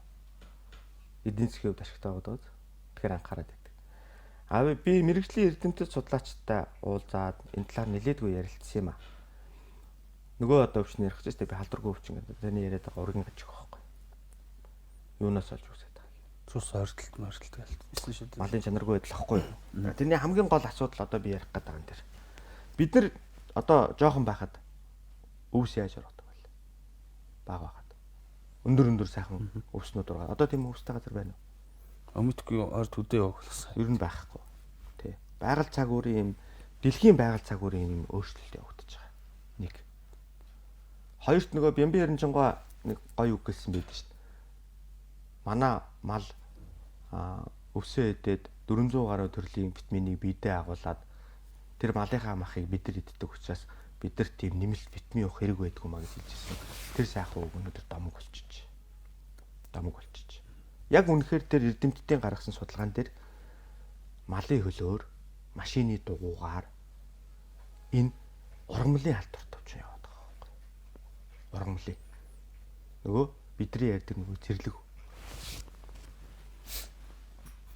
Эдийн засгийн хувьд ашигтай байгаа. Тэгэхээр анхаарал өгдөг. Би мэрэгжлийн эрдэмтэд судлаачтай уулзаад энэ талаар нэлээдгүй ярилцсан юм аа. Нөгөө одоо өвчин ярих гэж би халдваргүй өвчин гэдэг. Таны яриад байгаа ургийн гажиг байхгүй юу? Юунаас олж үсэ? Цус ойртолт гээл байсан шүү дээ. Малын чанаргүй байдал ахгүй юу? Тэрний хамгийн гол асуудал одоо би ярих гэдэг юм дээр. Бид нар одоо жоохон байхад өвс яаж ордог вэ? Бага байхад. Өндөр сайхан өвснүүд ургаа. Одоо тийм өвстэй газар байна уу? Өмнөдгүй ойр төдөө явуулсан. Ер нь байхгүй. Тий. Байгаль цаг үеийн юм дэлхийн байгаль цаг үеийн юм өөрчлөлт явагдаж байгаа. Нэг. Хоёрт нөгөө Бямби Хэрэнчингой нэг гоё үг гэлсэн байдаг шүү дээ. Манай мал өвсөө идээд 400 гаруй төрлийн витаминыг биедээ агуулад тэр малынхаа махыг бид нар иддэг учраас бид нар тийм нэмэлт витамин уух хэрэг байдгүй маа гэж хэлжсэн. Тэр сайхан үг өнөөдөр домог болчих. Яг үнэхээр тэр эрдэмтдийн гаргасан судалгаан дээр малын хөлөөр машины дугуугаар энэ ургамлын халдварт төвч яваад байгаа байхгүй. Ургамлын. Нөгөө бидний ярьдаг нөгөө зэрлэг.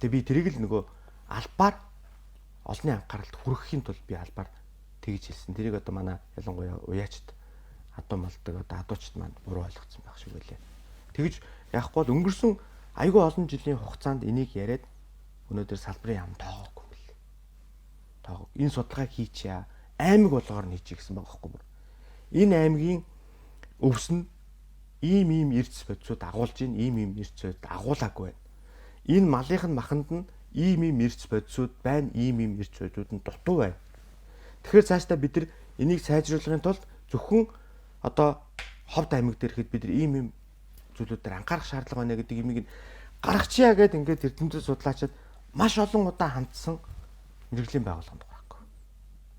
Тэгээ би тэрийг л нөгөө албаар олонний анхааралд хүрэхийн тулд би албаар тэгж хэлсэн. Тэрийг одоо манай ялангуяа уяачд адуу малдаг одоо адуучд маань буруу ойлгоцсон байх шиг байлаа. Тэгж яахгүй бол өнгөрсөн айгүй олон жилийн хугацаанд энийг яриад өнөөдөр салбарын яам тоогоогүй юм л. Тоогоо. Энэ судалгааг хийчихье. Аймаг болгоор нь хийчих гэсэн байгаа байхгүй юу? Энэ аймгийн өвс нь ийм эрдэс бодисууд агуулж ийн, ийм эрдэс бодисууд агуулаагүй байна. Энэ малынх нь маханд нь ийм эрдэс бодисууд байна, ийм эрдэс бодисууд нь дутуу байна. Тэгэхээр цаашдаа бид нар энийг сайжруулахын тулд зөвхөн одоо ховд аймаг дээр ихэд бид нар ийм зүйлүүд дээр анхаарах шаардлага байна гэдэг юмыг гаргачихъя гэдэг ингээд эрдэмтэд судлаачид маш олон удаа хандсан мэрэгжлийн байгууллаганд байхгүй.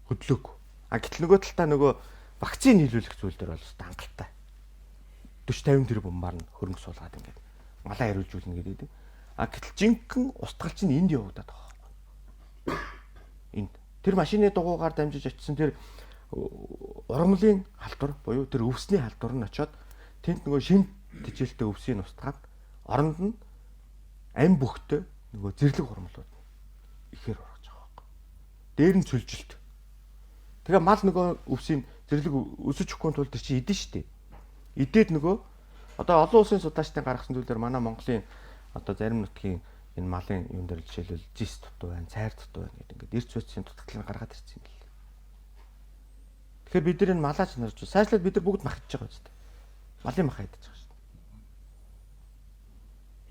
Хөдлөөгүй. Гэтэл нөгөө талдаа нөгөө вакцины нийлүүлэх зүйл дээр бол хангалттай. 40-50 тэрбумаар нь хөрөнгө суулгаад ингээд малаа хариулжүүлнэ гэдэг. Гэтэл жинхэнэ устгалч нь энд явагдаад байгаа байхгүй. Энд тэр машины дугуйгаар дамжиж очисон тэр ургамлын халдвар буюу тэр өвсний халдвар нь очиод тэнд нөгөө шин тижээлтэй өвсийг устгаад оронд нь ам бүхтэй нөгөө зэрлэг ургамлууд ихээр орж байгаа байхгүй. Дээр нь цөлжилт. Тэгээ мал нөгөө өвсийн зэрлэг өсөж өгөхгүй тулд чи идэн штэ. Идээд нөгөө одоо олон улсын судлаачдын гаргасан зүйлээр манай Монголын одоо зарим нутгийн энэ малын юм дээр жишээлбэл жис дутуу байна, цайр дутуу байна гэдэг ингээд эрс үтсийн дутагдлыг гаргаад ирсэн юм бэл. Тэгэхээр бид нар энэ малаач нарч сайжлаад бид нар бүгд мах идэж байгаа үстэй. Малын мах идэж байгаа шүү дээ.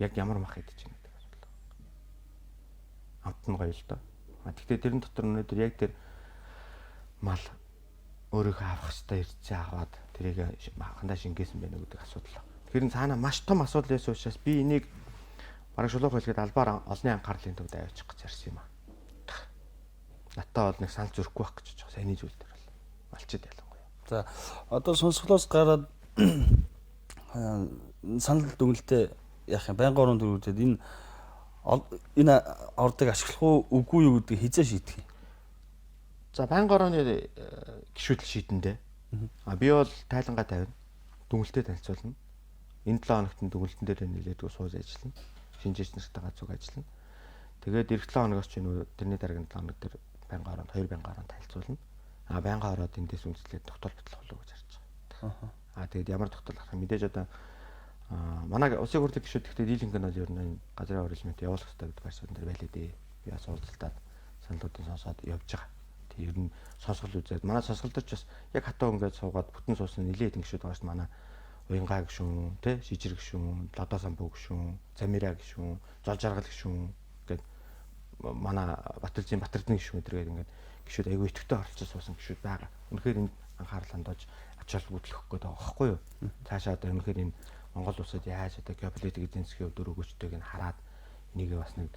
Яг ямар мах идэж байгаа гэдэг асуудал. Амт нь гоё л доо. Гэхдээ тэрэн дотор өнөөдөр яг тэр мал өөрийнхөө авах хэвээр ирцээ аваад тэрийг хандаа шингээсэн байна гэдэг асуудал. Тэгэхээр цаана маш том асуудал байсан учраас би энийг бараг шулуух хэлгээд албаар олонний анхаарлын төвд аваачих гэж ярьсан юм аа. Натаа бол нэг санал зөрөхгүй байх гэж байгаа. Сайн зүйл дээр бол малчид ялангуяа. За одоо сонсголоос гараад санал дүгнэлтээ яах юм байнгын орон төрүүлээд энэ ордыг ашиглах уу үгүй юу гэдэг хизээ шийдэх юм. За байнгын орооны гишүүдэл шийдэндээ. Би бол тайлангаа тавина. Дүгнэлтээ танилцуулна. Энэ 7 хоногт дүгнэлтэн дээр нэлээдгүй сууж ажиллана. Шинжээч нартайгаа зүг ажиллана. Тэгээд эх 7 хоногоос ч тэрний дараагийн 7 хоног дээр байнгын ороонд 2 байнгын ороонд танилцуулна. Байнгын ороод эндээс үндэслээд тогтоол бодлого болов гэж харж байгаа. Тэгээд ямар тогтоол гарах юм мэдээж одоо манай улсын хурлын гишүүд гэхдээ дийлэнх нь бол ер нь газрын оролцоомт явуулах хэрэгтэй гэдэг байрсууд дээр байлээ дээ. Би бас уулзалтад саналуудын сонсоод явж байгаа. Тэг ер нь сонсгол үзээд манай сонсгол дээр ч бас яг хатаа ингээд суугаад бүтэн суусан нэлээд гишүүд байгаа шүү дээ. Манай Уянгаа гишүүн, тэ Шижир гишүүн, Лодо самбуу гишүүн, Замира гишүүн, Зол жаргал гишүүн гэдэг манай Батэрзийн Батэрдны гишүүн гэдэргээд ингээд гишүүд айгүй итгэвтэй оролцож суусан гишүүд байгаа. Үнэхээр энэ анхаарал хандуулж ач холбогдлох гээд байгаа байхгүй юу? Цаашаа одоо үнэхээр энэ Монгол улсад яаж одоо геополитик эзэн засгийн өдөр өгөөчтэйг нь хараад энийг бас нэг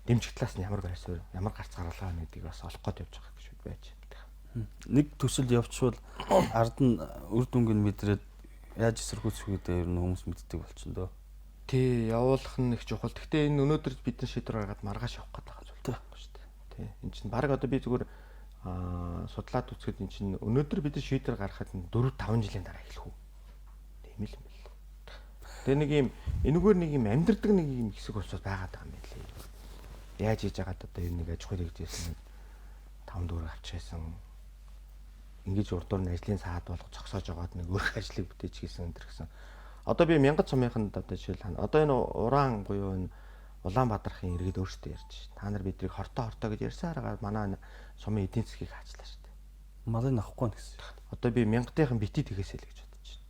дэмжих талаас нь ямар байр суурь, ямар гарц гаргалгаа нэгдгийг бас олох гээд явж байгаа гишүүд байж байна. Нэг төсөл явуучвал ард нь үр дүнг нь мэдрээд яаж эсэргүүцэх үедээ ер нь хүмүүс мэддэг болчихно дөө. Тий, явуулах нь их чухал. Гэхдээ энэ өнөөдөр бидний шийдвэр гаргаад маргааш явах гэдэг байгаа зүйл байхгүй шүү дээ. Тий. Энд чинь баг одоо би зүгээр судлаад үзэхэд эн чинь өнөөдөр бид шийдвэр гаргахад 4-5 жилийн дараа эхлэх үү. Тийм л юм байна. Тэгээ нэг юм энэгээр нэг юм амьдрдаг нэг юм хэсэг болчиход байгаад байгаа юм байна лээ. Яаж хийж яагаад одоо энэ нэг аж ахуйг хийжсэн 5 дүүрэг авчихсан. Ингэж урдуур нь ажлын саад болгож зогсоож байгаад нэг өөрх ажлыг бүтээж хийсэн энэ гэсэн. Одоо би мянгат сумынханд одоо жишээл одоо энэ уран буюу энэ Улаанбаатархын иргэд өөрсдөө ярьж шээ. Та нар биднийг хортоо гэж ярьсан аргаар манай сумын эдийн засгийг хаачлаа шүү дээ. Малыг авахгүй нь гэсэн. Одоо би мянгатынхан бити тэгээсэй л гэж бодож байна.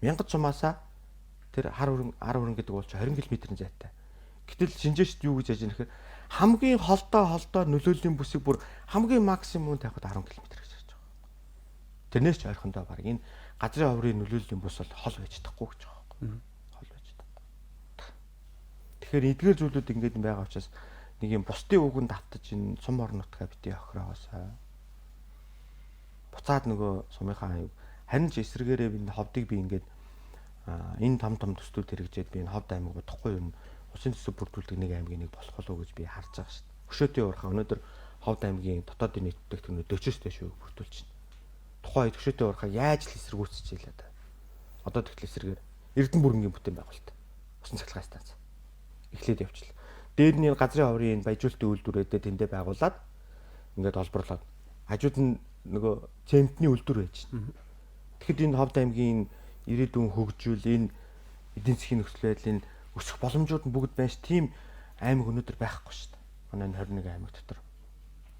Мянгат сумаасаа тэр ар өрн гэдэг бол 20 км-ийн зайтай. Гэтэл шинжээчд юу гэж яаж яах вэ? Хамгийн холдоо нөлөөллийн бүсийг бүр хамгийн максимум тавихад 10 км гэж харж байгаа. Тэрнээс ч ойрхондоо баг энэ газрын оврын нөлөөллийн бус бол хол байж чадахгүй гэж байгаа байхгүй. Хол байж чадахгүй. Тэгэхээр эдгээр зүйлүүд ингэж байгаа учраас нэг юм бусдын үгэнд автаж энэ сум орон нутгаа бити охироосаа буцаад нөгөө сумынхаа харин ч эсрэгээрээ энэ ховдыг би ингээд энэ том төслүүд хэрэгжээд би энэ ховд аймаг бодохгүй юм усын төсөв бүрдүүлдэг нэг аймгийн нэг болох болов уу гэж би харж байгаа шүү дээ. Хөшөөтийн уурхаа өнөөдөр ховд аймгийн дотоодын нийт бүтээгдэхүүн 40-с дээш бүрдүүлж байна. Тухайн үед хөшөөтийн уурхаа яаж л эсэргүүцэж ийлээ да. Одоо тэгтэл эсрэгээр Эрдэнэ бүрэнгийн бүтээн байгуулалт. Усан цахилгаан станц. Эхлээд явчихлаа. Дээр нь газрын оврын баяжуулалтын үйлдвэрүүдэд тэндээ байгуулад ингээд олборлоод хажууд нь нөгөө цементний үйлдвэр байж байна. Тэгэхэд энэ ховд аймгийн ирээдүйн хөгжүүл энэ эдийн засгийн нөхцөл байдлын өсөх боломжууд нь бүгд байж тийм аймаг өнөөдөр байхгүй шүү дээ. Манай 21 аймаг дотор.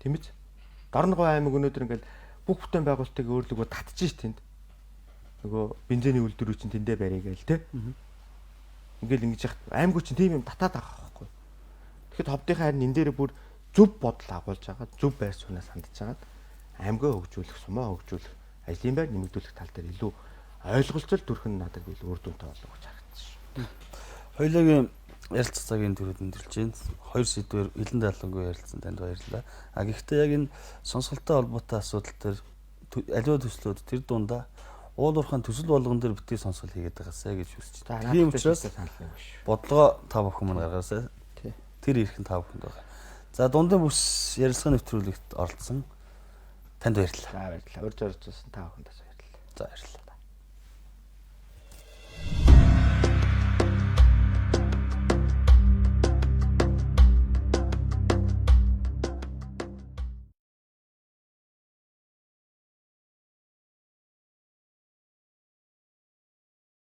Тийм биз? Дорногов аймаг өнөөдөр ингээд бүх бүтээн байгуулалтыг өөрлөгөө татчих ш тэнд. нөгөө бензиний үйлдвэрүүд чинь тэндээ барья гээл те. Ингээл ингэж яхад аймагуд чинь тийм юм татаад байгаа байхгүй. Тэгэхэд ховдынхаа харин энэ дээр бүр зөв бодол агуулж байгаа, зөв байр сууриас хандж байгаа. Аймгаа хөгжүүлэх, сумаа хөгжүүлэх, ажлын байр нэмэгдүүлэх тал дээр илүү ойлголцол төрхөн надад үл үр дүнтэй болов гэж харагдсан шүү. Хоёулагийн ярилцах цагийн төрөд өндөрлж байна. Хоёр сэдвээр илэн даалангүй ярилцсан танд баярлалаа. А гэхдээ яг энэ сонсголтой холбоотой асуудал дээр аливаа төслүүд тэр дундаа уулуурхайн төсөл болгон дээр битгий сонсгол хийгээд байгаасаа гэж хүсэж байна. Тийм учраас бодлогоо та бүхэн мань гаргаасаа. Тэр ирхэн та бүхэнд байгаа. За дундын бүс ярилцлага нэвтрүүлэгт оролцсон танд баярлалаа. За баярлалаа. Урьж орж байсан та бүхэнд баярлалаа. За баярлалаа.